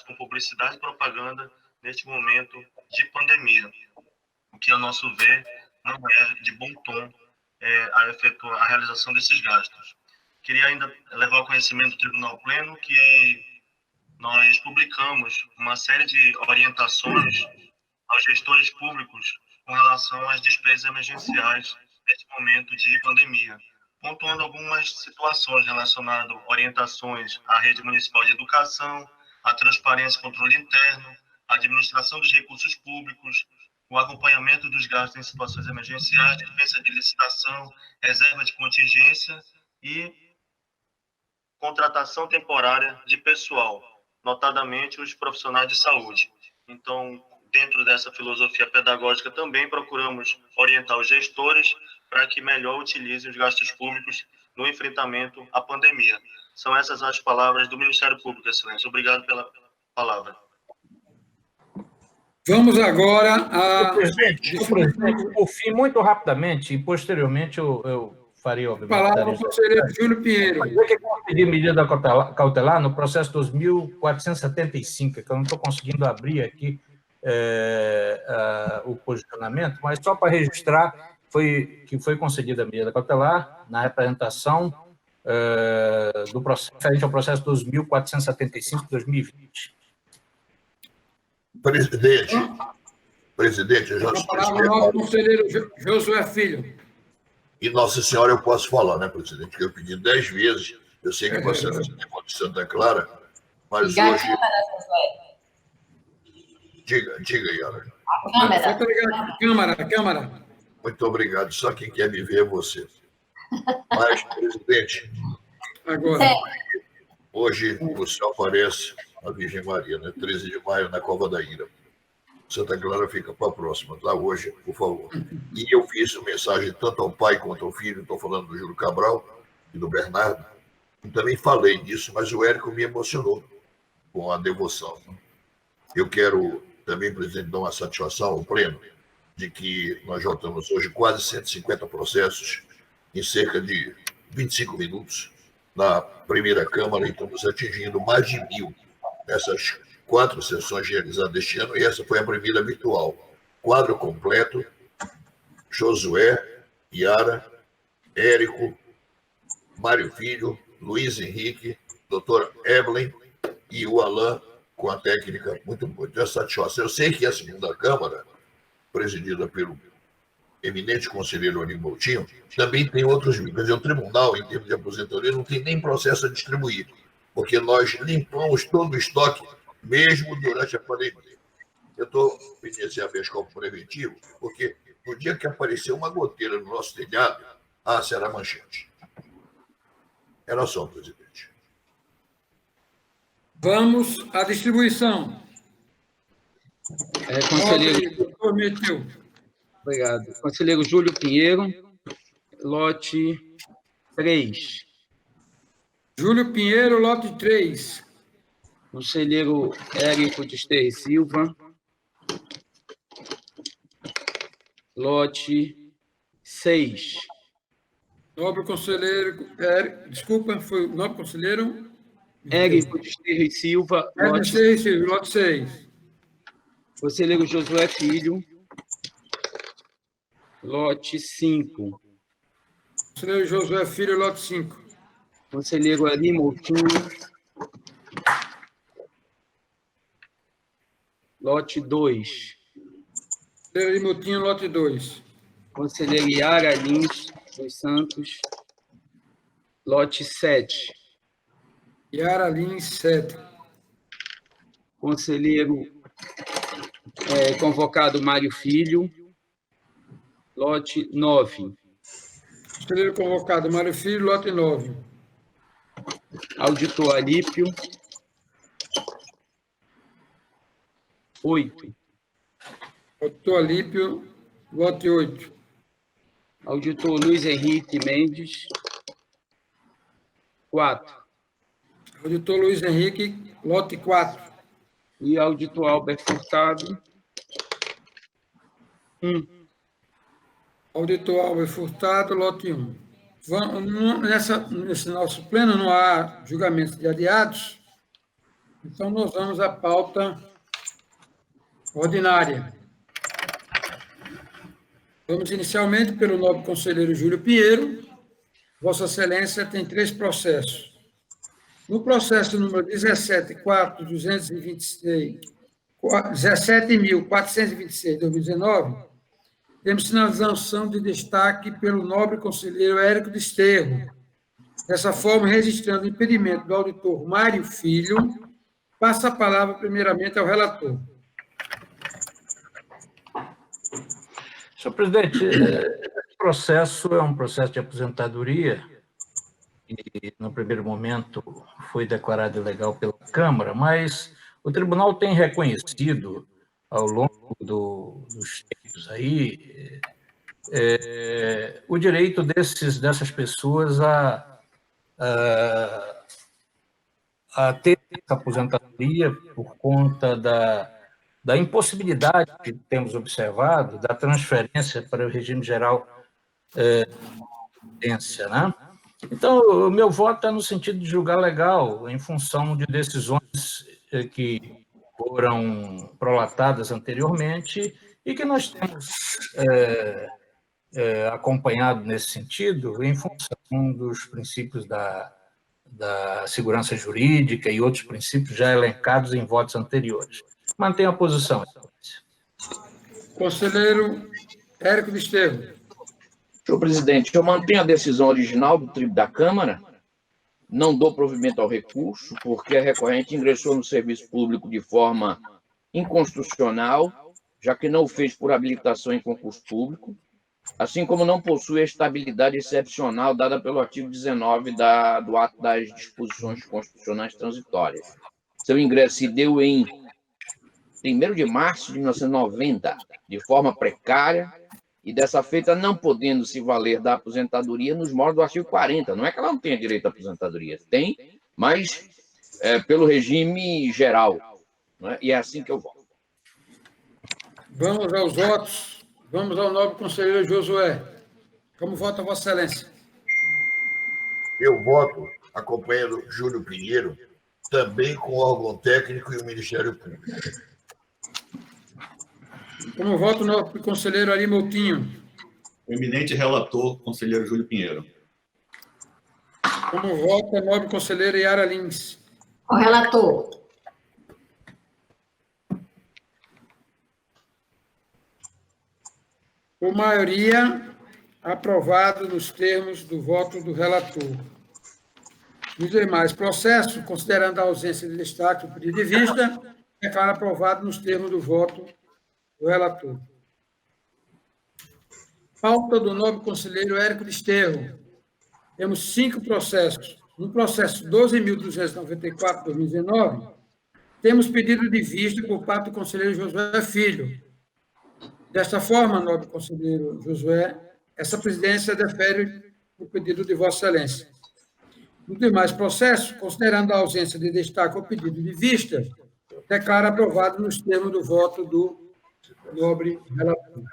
com publicidade e propaganda neste momento de pandemia, o que, a nosso ver, não é de bom tom a realização desses gastos. Queria ainda levar ao conhecimento do Tribunal Pleno que nós publicamos uma série de orientações aos gestores públicos com relação às despesas emergenciais neste momento de pandemia, pontuando algumas situações relacionadas a orientações à rede municipal de educação, à transparência e controle interno, à administração dos recursos públicos, o acompanhamento dos gastos em situações emergenciais, dispensa de licitação, reserva de contingência e contratação temporária de pessoal, notadamente os profissionais de saúde. Então, dentro dessa filosofia pedagógica, também procuramos orientar os gestores para que melhor utilizem os gastos públicos no enfrentamento à pandemia. São essas as palavras do Ministério Público, Excelência. Obrigado pela palavra. Vamos agora a... Presidente, por fim, muito rapidamente, e posteriormente eu faria, obviamente... Palavra ao conselheiro Júlio Pinheiro. Que pedir medida cautelar no processo 2475, que eu não estou conseguindo abrir aqui o posicionamento, mas só para registrar que foi concedida a medida cautelar na representação do processo, referente ao processo 2475-2020. Presidente, eu já A palavra ao conselheiro Josué Filho. E Nossa Senhora eu posso falar, né, presidente? Que eu pedi 10 vezes. Eu sei que você não tem de Santa Clara, mas Ligar hoje... a câmera, Josué. Diga, Yara. A câmera. Câmara. Muito obrigado. Só quem quer me ver é você. Mas, presidente, Agora. hoje o céu aparece a Virgem Maria, né? 13 de maio, na Cova da Ira. Santa Clara fica para a próxima, tá? Hoje, por favor. E eu fiz mensagem tanto ao pai quanto ao filho, estou falando do Júlio Cabral e do Bernardo, e também falei disso, mas o Érico me emocionou com a devoção. Eu quero também, presidente, dar uma satisfação ao pleno de que nós já temos hoje quase 150 processos em cerca de 25 minutos na primeira Câmara, e estamos atingindo mais de 1.000 nessas 4 sessões realizadas este ano, e essa foi a primeira virtual. Quadro completo: Josué, Yara, Érico, Mário Filho, Luiz Henrique, doutor Evelyn e o Alain, com a técnica muito satisfação. Eu sei que a segunda Câmara, presidida pelo eminente conselheiro Ari Moutinho, também tem outros meios. Quer dizer, o tribunal, em termos de aposentadoria, não tem nem processo a distribuir, porque nós limpamos todo o estoque, mesmo durante a pandemia. Eu estou pedindo esse habeas corpus preventivo, porque no dia que apareceu uma goteira no nosso telhado, será manchete. Era só, presidente. Vamos à distribuição. Conselheiro... Obrigado. Conselheiro Júlio Pinheiro, lote 3. Júlio Pinheiro, lote 3. Conselheiro Érico Desterre Silva, lote 6. Nobre conselheiro... Desculpa, foi o nobre conselheiro... Érico Desterre Silva, lote 6. Conselheiro Josué Filho, lote 5. Conselheiro Josué Filho, lote 5. Conselheiro Ari Moutinho, lote 2. Conselheiro Ari Moutinho, lote 2. Conselheiro Yara Lins dos Santos, lote 7. Yara Lins, 7. Conselheiro convocado Mário Filho, lote 9. Conselheiro convocado Mário Filho, lote 9. Auditor Alípio, 8. Auditor Alípio, lote 8. Auditor Luiz Henrique Mendes, 4. Auditor Luiz Henrique, lote 4. E auditor Albert Furtado, 1. Auditor Albert Furtado, lote 1. Nesse nosso pleno não há julgamentos de adiados, então nós vamos à pauta ordinária. Vamos inicialmente pelo nobre conselheiro Júlio Pinheiro. Vossa Excelência tem 3 processos. No processo número 17.426/2019, temos sinalização de destaque pelo nobre conselheiro Érico Desterro. Dessa forma, registrando o impedimento do auditor Mário Filho, passa a palavra primeiramente ao relator. Senhor presidente, esse processo é um processo de aposentadoria e, no primeiro momento, foi declarado ilegal pela Câmara, mas o tribunal tem reconhecido, ao longo dos tempos aí, o direito dessas pessoas a ter essa aposentadoria por conta da impossibilidade que temos observado da transferência para o regime geral de previdência, né? Então, o meu voto é no sentido de julgar legal, em função de decisões que foram prolatadas anteriormente e que nós temos acompanhado nesse sentido, em função dos princípios da segurança jurídica e outros princípios já elencados em votos anteriores. Mantenho a posição, Excelência. Conselheiro Érico Desterro. Senhor presidente, eu mantenho a decisão original da Câmara, não dou provimento ao recurso, porque a recorrente ingressou no serviço público de forma inconstitucional, já que não o fez por habilitação em concurso público, assim como não possui a estabilidade excepcional dada pelo artigo 19 do ato das disposições constitucionais transitórias. Seu ingresso se deu em 1º de março de 1990, de forma precária, e dessa feita não podendo se valer da aposentadoria nos moldes do artigo 40. Não é que ela não tenha direito à aposentadoria, tem, mas pelo regime geral. Não é? E é assim que eu voto. Vamos aos votos. Vamos ao nobre conselheiro Josué. Como vota Vossa Excelência? Eu voto acompanhando Júlio Pinheiro, também com o órgão técnico e o Ministério Público. Como vota o nobre conselheiro Ari Moutinho? O eminente relator, conselheiro Júlio Pinheiro. Como vota o nobre conselheiro Yara Lins? O relator. Por maioria, aprovado nos termos do voto do relator. Nos demais processos, considerando a ausência de destaque do pedido de vista, declara aprovado nos termos do voto do relator. Pauta do nobre conselheiro Érico Desterro. Temos 5 processos. No processo 12.294/2019, temos pedido de vista por parte do conselheiro Josué Filho. Desta forma, nobre conselheiro Josué, essa presidência defere o pedido de Vossa Excelência. Nos demais processos, considerando a ausência de destaque ao pedido de vista, declara aprovado nos termos do voto do nobre relator.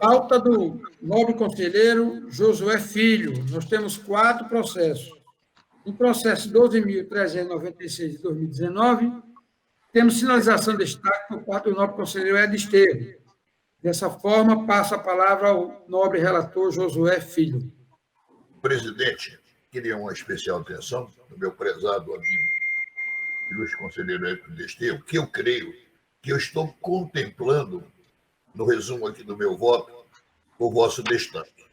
Pauta do nobre conselheiro Josué Filho. Nós temos 4 processos. No processo 12.396 de 2019, temos sinalização de destaque por parte do nobre conselheiro Ed Desterro. Dessa forma, passa a palavra ao nobre relator Josué Filho. Presidente, queria uma especial atenção do meu prezado amigo, ilustre conselheiro Érico Desterro, que eu creio que eu estou contemplando, no resumo aqui do meu voto, o vosso destaque.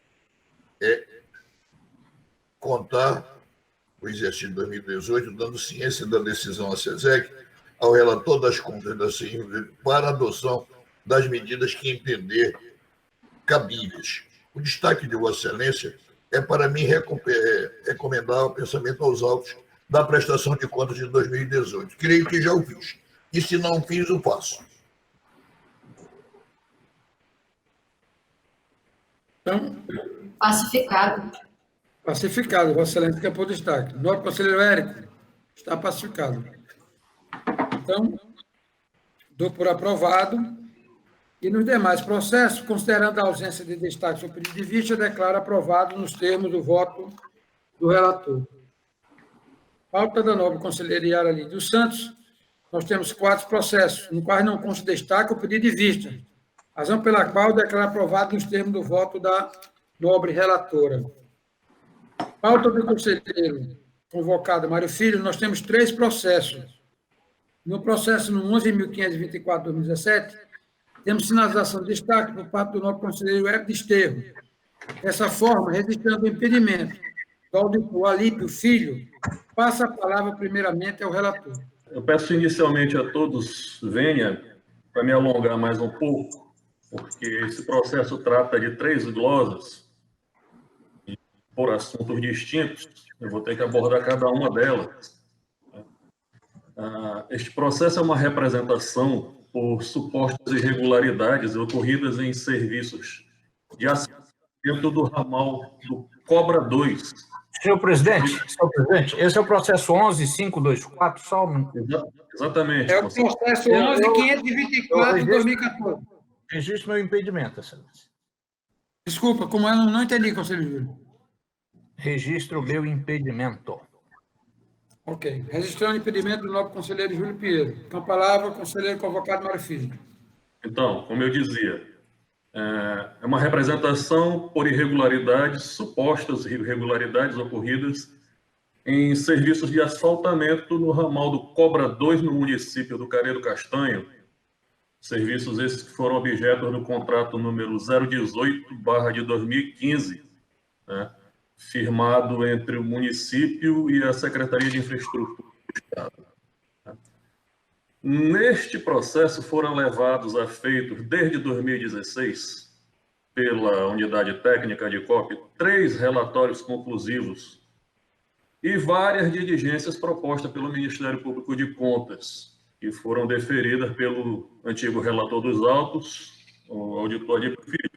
É contar o exercício de 2018, dando ciência da decisão à SESEC, ao relator das contas da CIM, para a adoção das medidas que entender cabíveis. O destaque de Vossa Excelência é para mim recomendar o pensamento aos autos da prestação de contas de 2018. Creio que já o fiz. E se não fiz, o faço. Então, Pacificado. pacificado, Vossa Excelência, que é por destaque. Nobre conselheiro Érico, está pacificado. Então, dou por aprovado. E nos demais processos, considerando a ausência de destaque sobre pedido de vista, declaro aprovado nos termos do voto do relator. Pauta da nobre conselheira Yara Lins dos Santos, nós temos 4 processos, no qual não consta destaque o pedido de vista, razão pela qual declaro aprovado nos termos do voto da nobre relatora. Pauta do conselheiro convocado Mário Filho, nós temos 3 processos. No processo no 11.524/2017, temos sinalização de destaque por parte do nobre conselheiro Érico Desterro. Dessa forma, registrando o impedimento do auditor Alípio Filho, passa a palavra primeiramente ao relator. Eu peço inicialmente a todos venha para me alongar mais um pouco, porque esse processo trata de 3 glosas e por assuntos distintos, eu vou ter que abordar cada uma delas. Este processo é uma representação por supostas irregularidades ocorridas em serviços de assistência do ramal do Cobra 2. Senhor presidente, esse é o processo 11.524, só um... Exatamente. É o processo 11.524/2014. Registro meu impedimento, excelência. Desculpa, como eu não entendi, conselheiro Júlio. Registro meu impedimento. Ok. Registrando o impedimento do nobre conselheiro Júlio Pinheiro. Com a palavra, o conselheiro convocado Mário Filho. Então, como eu dizia, é uma representação por irregularidades, supostas irregularidades ocorridas em serviços de asfaltamento no ramal do Cobra 2, no município do Careiro Castanho. Serviços esses que foram objeto do contrato número 018/2015, né? Firmado entre o município e a Secretaria de Infraestrutura do Estado. Neste processo foram levados a efeitos, desde 2016, pela unidade técnica de COP 3 relatórios conclusivos e várias diligências propostas pelo Ministério Público de Contas, que foram deferidas pelo antigo relator dos autos, o auditor Adípio Filho.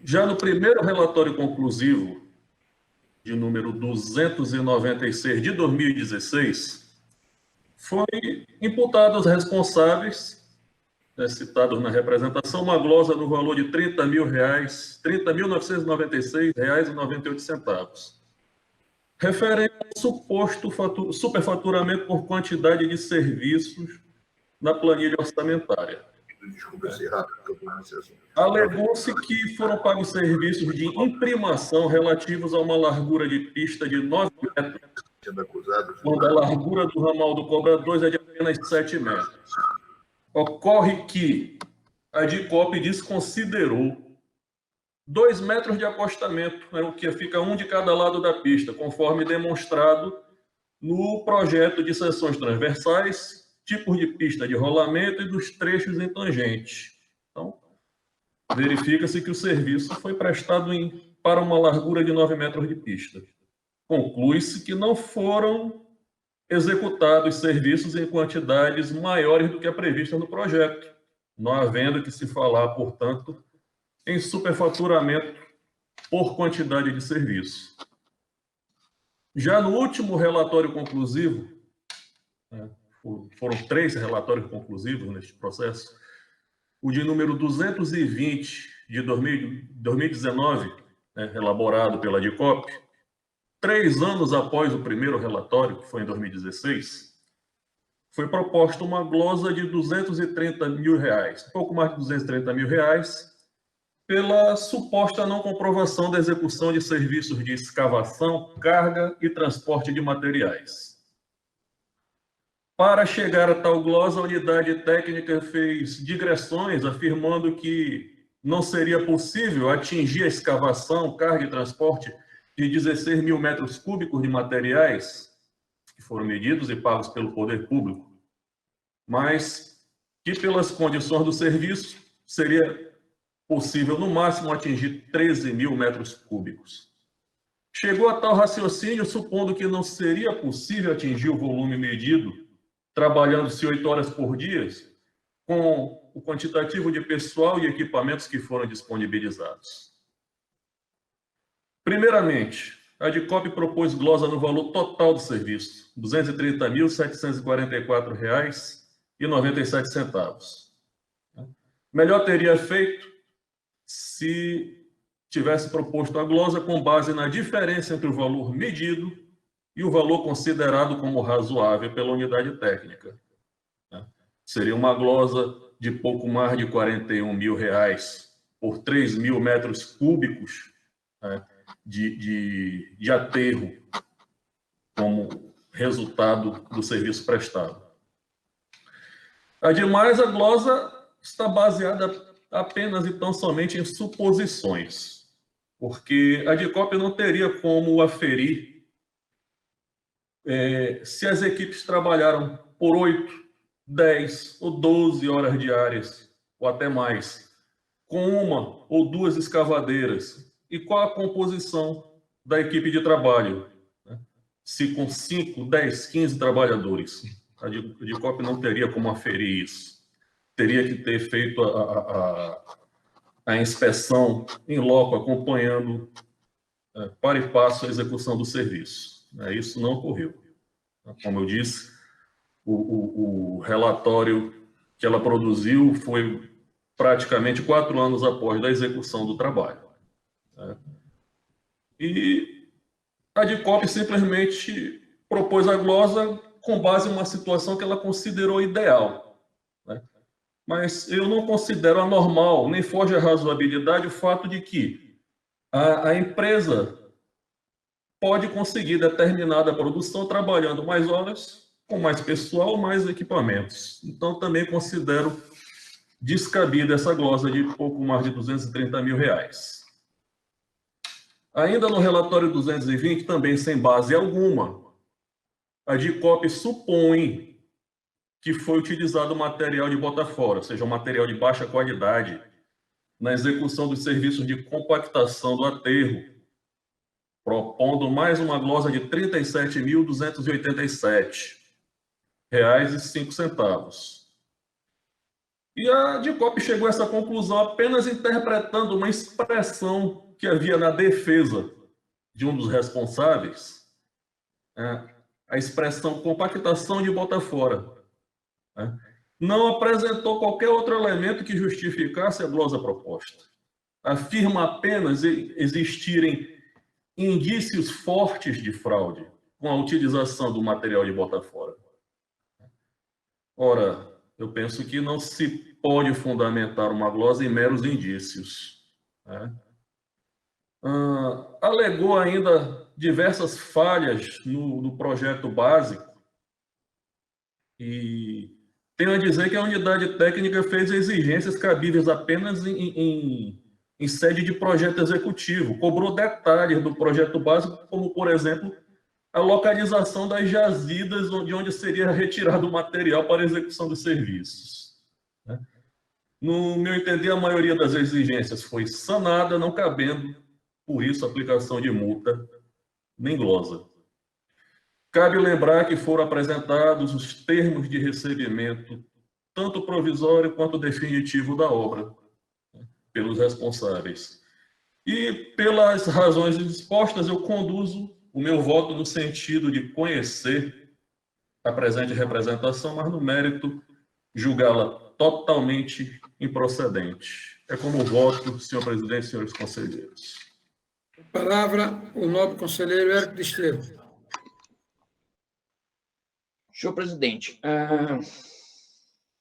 Já no primeiro relatório conclusivo, de número 296 de 2016, foi imputado aos responsáveis, citados na representação, uma glosa no valor de R$ 30.996,98, referente ao suposto superfaturamento por quantidade de serviços na planilha orçamentária. Desculpa ser rápido, porque eu estou nesse assunto. Alegou-se que foram pagos serviços de imprimação relativos a uma largura de pista de 9 metros, quando a largura do ramal do Cobra 2 é de apenas 7 metros. Ocorre que a DICOP desconsiderou 2 metros de acostamento, o que fica um de cada lado da pista, conforme demonstrado no projeto de seções transversais, tipos de pista de rolamento e dos trechos em tangente. Então, verifica-se que o serviço foi prestado para uma largura de 9 metros de pista. Conclui-se que não foram executados serviços em quantidades maiores do que a prevista no projeto, não havendo que se falar, portanto, em superfaturamento por quantidade de serviço. Já no último relatório conclusivo, foram 3 relatórios conclusivos neste processo, o de número 220 de 2019, elaborado pela DICOP, 3 anos após o primeiro relatório, que foi em 2016, foi proposta uma glosa de R$ 230 mil, pouco mais de R$ 230 mil, pela suposta não comprovação da execução de serviços de escavação, carga e transporte de materiais. Para chegar a tal glosa, a unidade técnica fez digressões, afirmando que não seria possível atingir a escavação, carga e transporte de 16 mil metros cúbicos de materiais, que foram medidos e pagos pelo poder público, mas que pelas condições do serviço seria possível, no máximo, atingir 13 mil metros cúbicos. Chegou a tal raciocínio, supondo que não seria possível atingir o volume medido, trabalhando-se 8 horas por dia, com o quantitativo de pessoal e equipamentos que foram disponibilizados. Primeiramente, a DICOP propôs glosa no valor total do serviço, R$ 230.744,97. Melhor teria feito se tivesse proposto a glosa com base na diferença entre o valor medido e o valor considerado como razoável pela unidade técnica. Seria uma glosa de pouco mais de R$ 41 mil por 3 mil metros cúbicos de aterro como resultado do serviço prestado. Ademais, a glosa está baseada apenas e tão somente em suposições, porque a DICOP não teria como aferir se as equipes trabalharam por 8, 10 ou 12 horas diárias, ou até mais, com 1 ou 2 escavadeiras, e qual a composição da equipe de trabalho, se com 5, 10, 15 trabalhadores. A DICOP não teria como aferir isso. Teria que ter feito a inspeção em loco, acompanhando para e passo a execução do serviço. Isso não ocorreu. Como eu disse, o relatório que ela produziu foi praticamente 4 anos após a execução do trabalho. E a DICOP simplesmente propôs a glosa com base em uma situação que ela considerou ideal. Mas eu não considero anormal, nem foge à razoabilidade o fato de que a empresa pode conseguir determinada produção trabalhando mais horas, com mais pessoal, mais equipamentos. Então, também considero descabida essa glosa de pouco mais de R$ 230 mil. Ainda no relatório 220, também sem base alguma, a DICOP supõe que foi utilizado material de bota fora, ou seja, um material de baixa qualidade, na execução dos serviços de compactação do aterro, propondo mais uma glosa de R$ 37.287,05. E a DICOP chegou a essa conclusão apenas interpretando uma expressão que havia na defesa de um dos responsáveis, a expressão compactação de bota fora. Não apresentou qualquer outro elemento que justificasse a glosa proposta. Afirma apenas existirem indícios fortes de fraude com a utilização do material de bota fora. Ora, eu penso que não se pode fundamentar uma glosa em meros indícios. Alegou ainda diversas falhas no projeto básico e tenho a dizer que a unidade técnica fez exigências cabíveis apenas em sede de projeto executivo, cobrou detalhes do projeto básico, como, por exemplo, a localização das jazidas de onde seria retirado o material para a execução dos serviços. No meu entender, a maioria das exigências foi sanada, não cabendo, por isso, a aplicação de multa nem glosa. Cabe lembrar que foram apresentados os termos de recebimento, tanto provisório quanto definitivo da obra, pelos responsáveis. E, pelas razões expostas, eu conduzo o meu voto no sentido de conhecer a presente representação, mas no mérito julgá-la totalmente improcedente. É como voto, senhor presidente e senhores conselheiros. Palavra, o nobre conselheiro Érico de Estevam. Senhor presidente,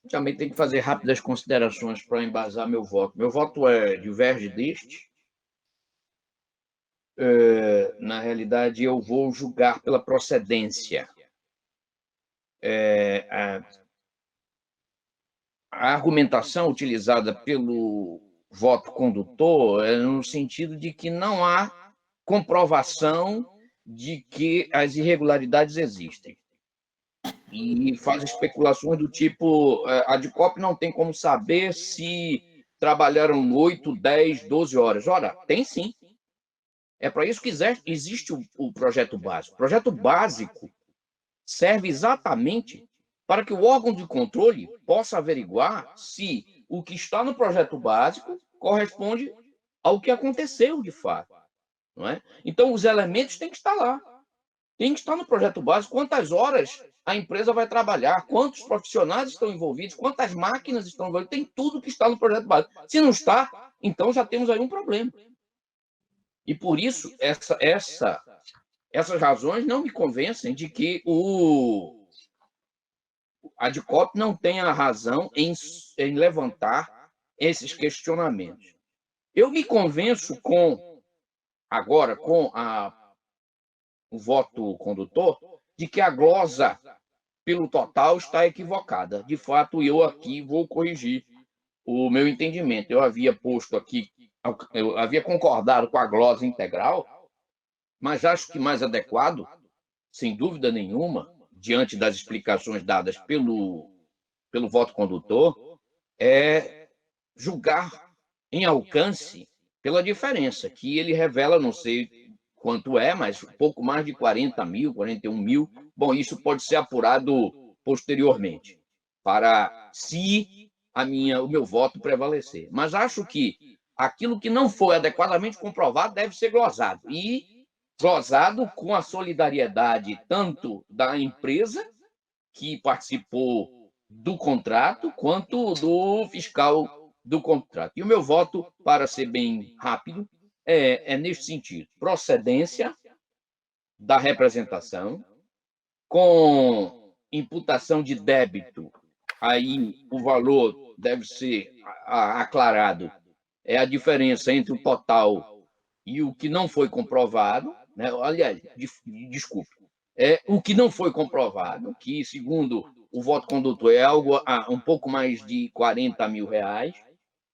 também tenho que fazer rápidas considerações para embasar meu voto. Meu voto diverge deste. Na realidade, eu vou julgar pela procedência. A argumentação utilizada pelo voto condutor é no sentido de que não há comprovação de que as irregularidades existem. E faz especulações do tipo, a DICOP não tem como saber se trabalharam 8, 10, 12 horas. Ora, tem sim. É para isso que existe o projeto básico. O projeto básico serve exatamente para que o órgão de controle possa averiguar se o que está no projeto básico corresponde ao que aconteceu de fato. Não é? Então, os elementos têm que estar lá. Tem que estar no projeto básico quantas horas a empresa vai trabalhar, quantos profissionais estão envolvidos, quantas máquinas estão envolvidas, tem tudo que está no projeto básico. Se não está, então já temos aí um problema. E por isso, essas razões não me convencem de que a DICOP não tenha razão em levantar esses questionamentos. Eu me convenço agora com o voto condutor de que a glosa pelo total está equivocada. De fato, eu aqui vou corrigir o meu entendimento. Eu havia posto aqui, eu havia concordado com a glosa integral, mas acho que mais adequado, sem dúvida nenhuma, diante das explicações dadas pelo voto condutor, é julgar em alcance pela diferença, que ele revela, não sei quanto mas pouco mais de 40 mil, 41 mil. Bom, isso pode ser apurado posteriormente, para se o meu voto prevalecer. Mas acho que aquilo que não foi adequadamente comprovado deve ser glosado. E glosado com a solidariedade tanto da empresa que participou do contrato, quanto do fiscal do contrato. E o meu voto, para ser bem rápido, é neste sentido: procedência da representação, com imputação de débito, aí o valor deve ser aclarado, é a diferença entre o total e o que não foi comprovado, né? Aliás, desculpe, o que não foi comprovado, que, segundo o voto condutor, é algo um pouco mais de 40 mil reais,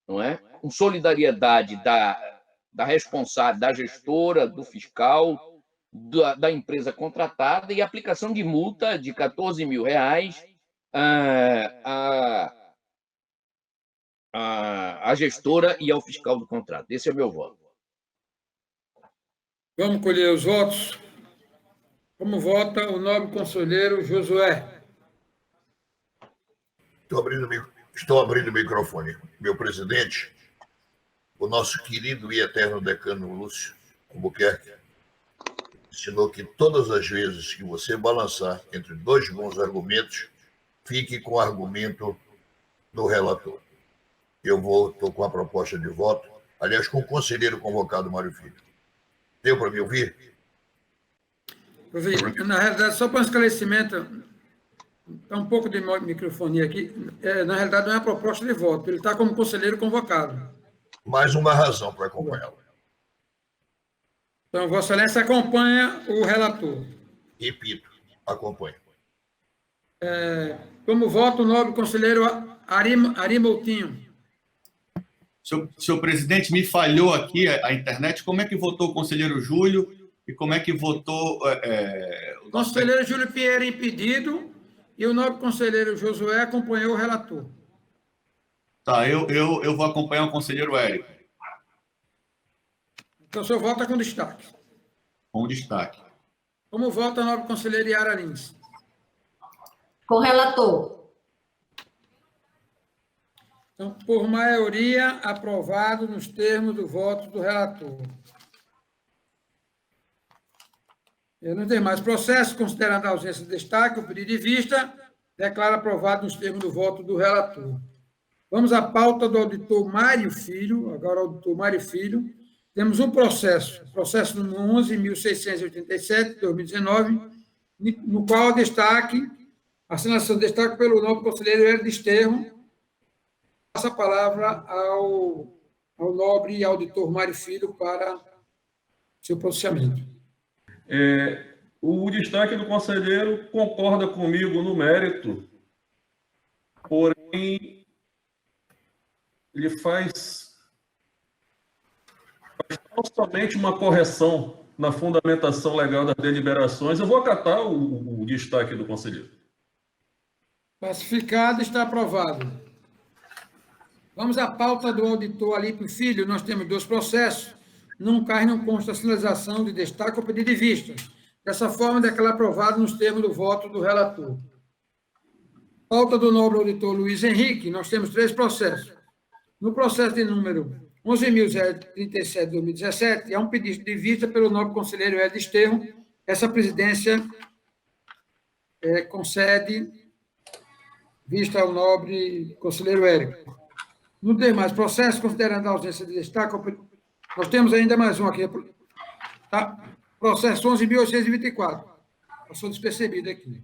não é? Com solidariedade da responsável, da gestora, do fiscal, da empresa contratada, e aplicação de multa de 14 mil reais à gestora e ao fiscal do contrato. Esse é o meu voto. Vamos colher os votos. Como vota o nobre conselheiro Josué? Estou abrindo o microfone. Meu presidente, o nosso querido e eterno decano Lúcio Albuquerque ensinou que todas as vezes que você balançar entre dois bons argumentos, fique com o argumento do relator. Eu estou com a proposta de voto, aliás, com o conselheiro convocado, Mário Filho. Deu para me ouvir? Na realidade, só para um esclarecimento, está um pouco de microfonia aqui, na realidade não é a proposta de voto, ele está como conselheiro convocado. Mais uma razão para acompanhá-lo. Então, Vossa Excelência acompanha o relator. Repito, acompanho. Como voto o nobre conselheiro Ari Moutinho? Senhor presidente, me falhou aqui a internet. Como é que votou o conselheiro Júlio e como é que votou... O conselheiro Júlio Pierre impedido e o nobre conselheiro Josué acompanhou o relator. Tá, eu vou acompanhar o conselheiro Érico. Então, o seu voto é com destaque. Com destaque. Como vota o nobre conselheiro Yara Lins? Com o relator. Então, por maioria, aprovado nos termos do voto do relator. Nos demais processos, considerando a ausência de destaque, o pedido de vista, declara aprovado nos termos do voto do relator. Vamos à pauta do auditor Mário Filho, agora o auditor Mário Filho. Temos um processo número 11.687, de 2019, no qual a assinação de destaque pelo nobre conselheiro Hélio Desterro. Passo a palavra ao nobre auditor Mário Filho para seu pronunciamento. O destaque do conselheiro concorda comigo no mérito, porém, ele faz não somente uma correção na fundamentação legal das deliberações. Eu vou acatar o destaque do conselheiro. Pacificado, está aprovado. Vamos à pauta do auditor Alípio Filho. Nós temos 2 processos. Num caso não consta a sinalização de destaque ou pedido de vista. Dessa forma, declara aprovado nos termos do voto do relator. Pauta do nobre auditor Luiz Henrique. Nós temos 3 processos. No processo de número 11.037, de 2017, há um pedido de vista pelo nobre conselheiro Hélio Desterro. Essa presidência concede vista ao nobre conselheiro Érico. No demais processos, considerando a ausência de destaque, nós temos ainda mais um aqui. Tá? Processo 11.824. Passou despercebido aqui.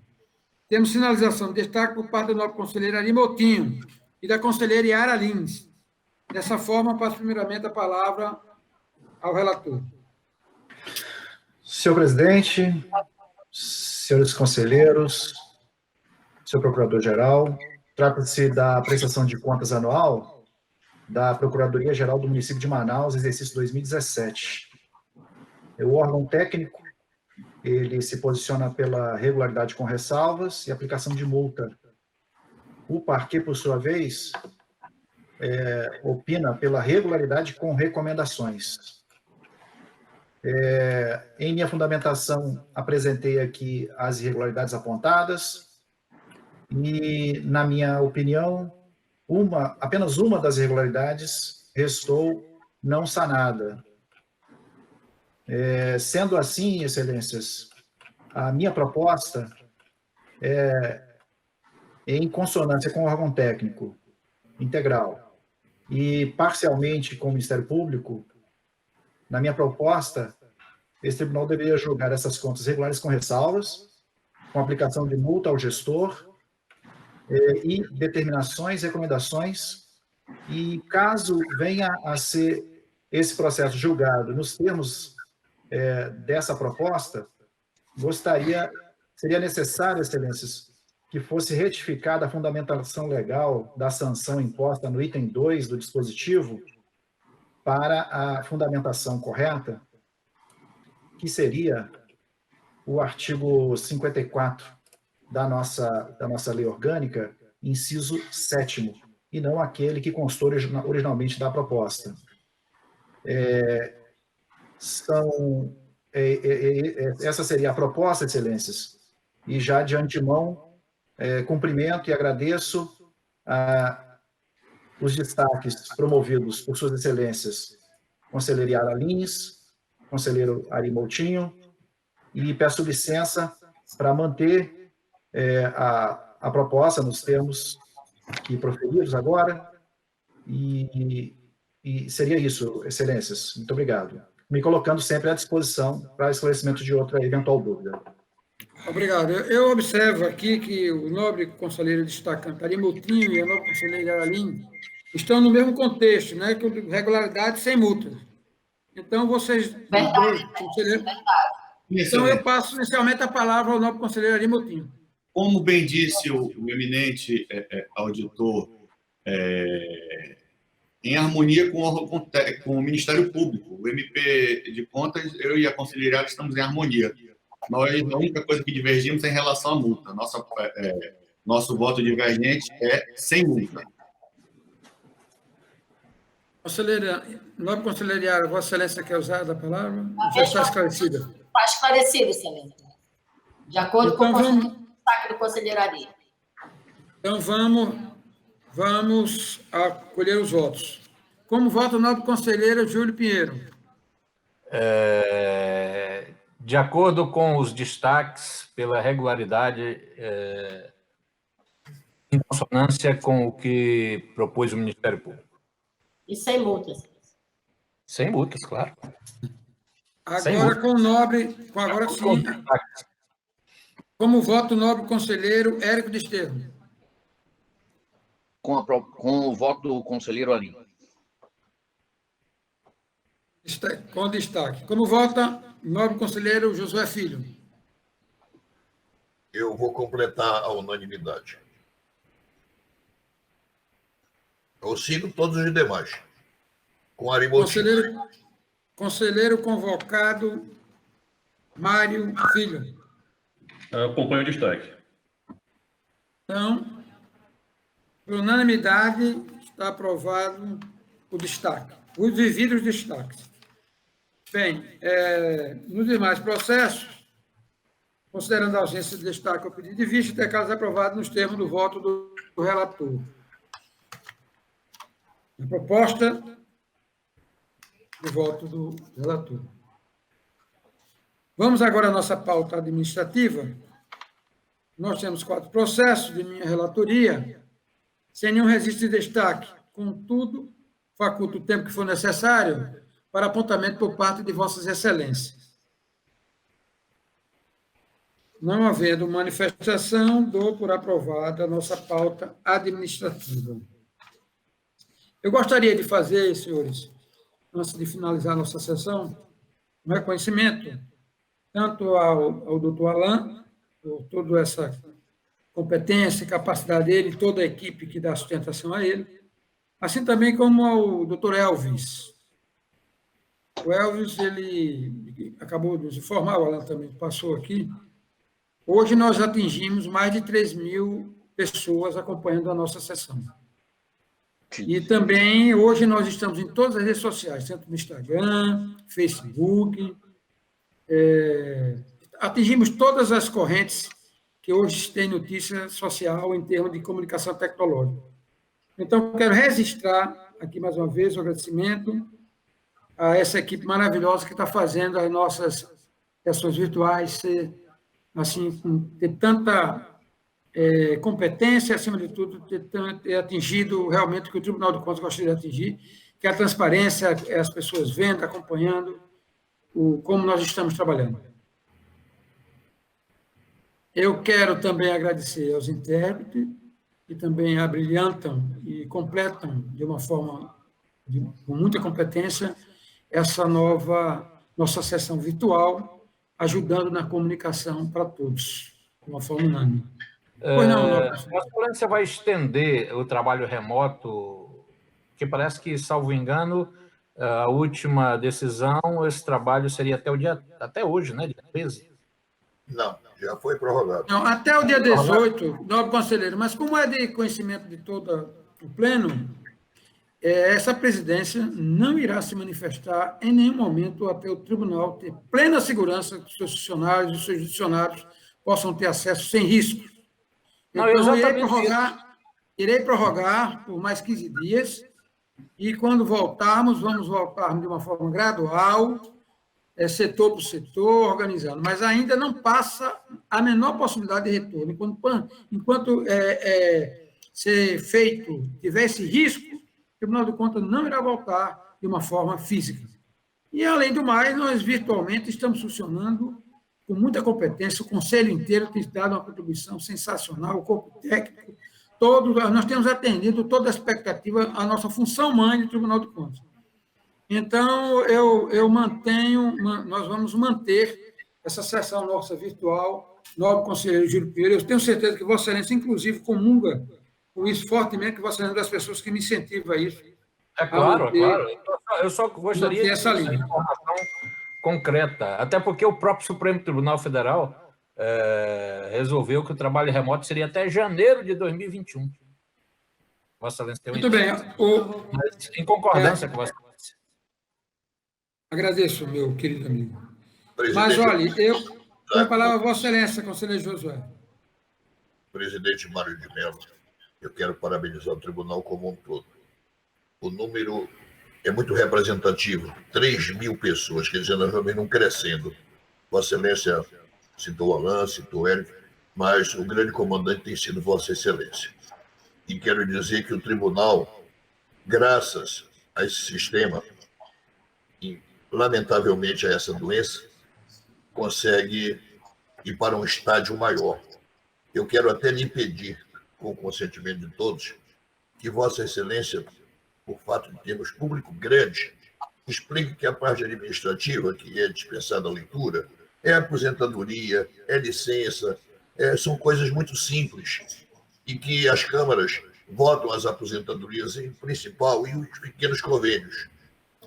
Temos sinalização de destaque por parte do nobre conselheiro Ari Moutinho e da conselheira Yara Lins. Dessa forma, passo primeiramente a palavra ao relator. Senhor presidente, senhores conselheiros, senhor procurador-geral, trata-se da prestação de contas anual da Procuradoria-Geral do município de Manaus, exercício 2017. O órgão técnico, ele se posiciona pela regularidade com ressalvas e aplicação de multa. O parquê, por sua vez, opina pela regularidade com recomendações. Em minha fundamentação, apresentei aqui as irregularidades apontadas e, na minha opinião, apenas uma das irregularidades restou não sanada. Sendo assim, excelências, a minha proposta é em consonância com o órgão técnico integral e parcialmente com o Ministério Público. Na minha proposta, esse tribunal deveria julgar essas contas regulares com ressalvas, com aplicação de multa ao gestor e determinações, recomendações, e caso venha a ser esse processo julgado nos termos dessa proposta, seria necessário, excelências, que fosse retificada a fundamentação legal da sanção imposta no item 2 do dispositivo para a fundamentação correta, que seria o artigo 54 da nossa lei orgânica, inciso 7º, e não aquele que constou originalmente da proposta. Essa seria a proposta, excelências, e já de antemão cumprimento e agradeço os destaques promovidos por suas excelências, conselheiro Yara Lins, conselheiro Ari Moutinho, e peço licença para manter a proposta nos termos que proferidos agora, e seria isso, excelências. Muito obrigado. Me colocando sempre à disposição para esclarecimento de outra eventual dúvida. Obrigado. Eu observo aqui que o nobre conselheiro destacante Ari Moutinho e a nobre conselheira Yara Lins estão no mesmo contexto, né, com regularidade sem multa. Então, vocês... Verdade. Então, eu passo inicialmente a palavra ao nobre conselheiro Ari Moutinho. Como bem disse o eminente auditor, em harmonia com o Ministério Público, o MP de Contas, eu e a conselheira estamos em harmonia. Nós, a única coisa que divergimos é em relação à multa. Nosso voto divergente é sem multa. Nobre conselheira Yara, Vossa Excelência quer usar a palavra? Já está esclarecida. Está esclarecido, excelência. De acordo com o destaque do conselheiro Ari. Então, vamos acolher os votos. Como vota o nobre conselheiro Júlio Pinheiro? De acordo com os destaques, pela regularidade, em consonância com o que propôs o Ministério Público. E sem multas. Sem multas, claro. Agora, com o nobre... Agora sim. Como vota o nobre conselheiro Érico Desterro? Com o voto do conselheiro Ari. Com destaque. Como vota o nobre conselheiro Josué Filho? Eu vou completar a unanimidade. Eu sigo todos os demais. Com Ari Moutinho. Conselheiro convocado Mário Filho. Acompanho o destaque. Então, por unanimidade, está aprovado o destaque. Os devidos destaques. Bem, nos demais processos, considerando a ausência de destaque ao pedido de vista, declara aprovado nos termos do voto do relator. A proposta do voto do relator. Vamos agora à nossa pauta administrativa. Nós temos 4 processos de minha relatoria, sem nenhum registro de destaque. Contudo, faculto o tempo que for necessário para apontamento por parte de Vossas Excelências. Não havendo manifestação, dou por aprovada a nossa pauta administrativa. Eu gostaria de fazer, senhores, antes de finalizar a nossa sessão, um reconhecimento tanto ao doutor Alain, por toda essa competência e capacidade dele, toda a equipe que dá sustentação a ele, assim também como ao doutor Elvis. O Elvis, ele acabou de nos informar, o Alain também passou aqui. Hoje nós atingimos mais de 3.000 pessoas acompanhando a nossa sessão. E também, hoje, nós estamos em todas as redes sociais, tanto no Instagram, Facebook, atingimos todas as correntes que hoje têm notícia social em termos de comunicação tecnológica. Então, quero registrar aqui, mais uma vez, o agradecimento a essa equipe maravilhosa que está fazendo as nossas sessões virtuais ser, assim, ter tanta competência, acima de tudo, ter atingido realmente o que o Tribunal de Contas gostaria de atingir, que é a transparência, as pessoas vendo, acompanhando como nós estamos trabalhando. Eu quero também agradecer aos intérpretes, que também abrilhantam e completam de uma forma com muita competência essa nossa sessão virtual, ajudando na comunicação para todos, de uma forma unânime. A Excelência vai estender o trabalho remoto, que parece que, salvo engano, a última decisão, esse trabalho seria até hoje, né, dia 13? Não, já foi prorrogado. Não, até o dia 18, nobre conselheiro, mas como é de conhecimento de toda o pleno, essa presidência não irá se manifestar em nenhum momento até o tribunal ter plena segurança que seus funcionários e seus judiciários possam ter acesso sem risco. Não, Então, exatamente irei prorrogar por mais 15 dias e, quando voltarmos, vamos voltar de uma forma gradual, setor por setor, organizando. Mas ainda não passa a menor possibilidade de retorno. Enquanto ser feito, tiver esse risco, o Tribunal de Contas não irá voltar de uma forma física. E, além do mais, nós virtualmente estamos funcionando com muita competência, o Conselho inteiro tem dado uma contribuição sensacional, o corpo técnico, nós temos atendido toda a expectativa, a nossa função mãe do Tribunal de Contas. Então, nós vamos manter essa sessão nossa virtual, nobre conselheiro Júlio Pinheiro. Eu tenho certeza que Vossa Excelência, inclusive, comunga com isso fortemente, que Vossa Excelência é das pessoas que me incentiva a isso. É claro, é claro. Eu só gostaria de essa linha. Informação concreta, até porque o próprio Supremo Tribunal Federal resolveu que o trabalho remoto seria até janeiro de 2021. Vossa Excelência tem Muito bem. Mas, em concordância com Vossa Excelência. Agradeço, meu querido amigo. Presidente, mas, olha, eu tenho a palavra a Vossa Excelência, conselheiro Josué. Presidente Mário de Mello, eu quero parabenizar o tribunal como um todo. O número é muito representativo, 3.000 pessoas, quer dizer, nós vamos não crescendo. Vossa Excelência citou o Alain, citou o Érico, mas o grande comandante tem sido Vossa Excelência. E quero dizer que o tribunal, graças a esse sistema, e lamentavelmente a essa doença, consegue ir para um estágio maior. Eu quero até lhe pedir, com o consentimento de todos, que Vossa Excelência, por fato de termos público grande, explique que a parte administrativa, que é dispensada a leitura, é aposentadoria, é licença, são coisas muito simples, e que as câmaras votam as aposentadorias em principal e os pequenos convênios,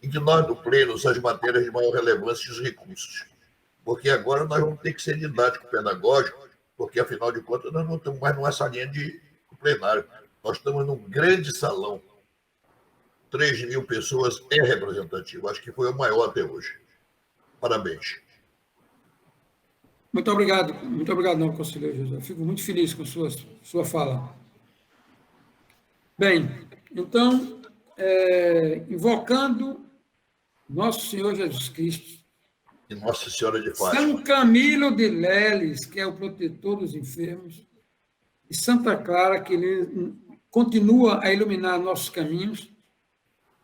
e que nós, no pleno, as matérias de maior relevância e os recursos. Porque agora nós vamos ter que ser didático-pedagógico, porque, afinal de contas, nós não estamos mais numa salinha de plenário, nós estamos num grande salão. 3.000 pessoas é representativo, acho que foi o maior até hoje. Parabéns. Muito obrigado, não, conselheiro José. Fico muito feliz com sua fala. Bem, então, invocando Nosso Senhor Jesus Cristo, E Nossa Senhora de Fátima, São Camilo de Leles, que é o protetor dos enfermos, e Santa Clara, que continua a iluminar nossos caminhos,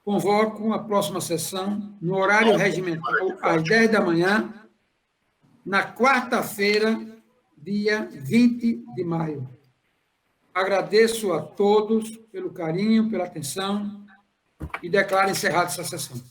convoco a próxima sessão, no horário regimental, às 10 da manhã, na quarta-feira, dia 20 de maio. Agradeço a todos pelo carinho, pela atenção, e declaro encerrada essa sessão.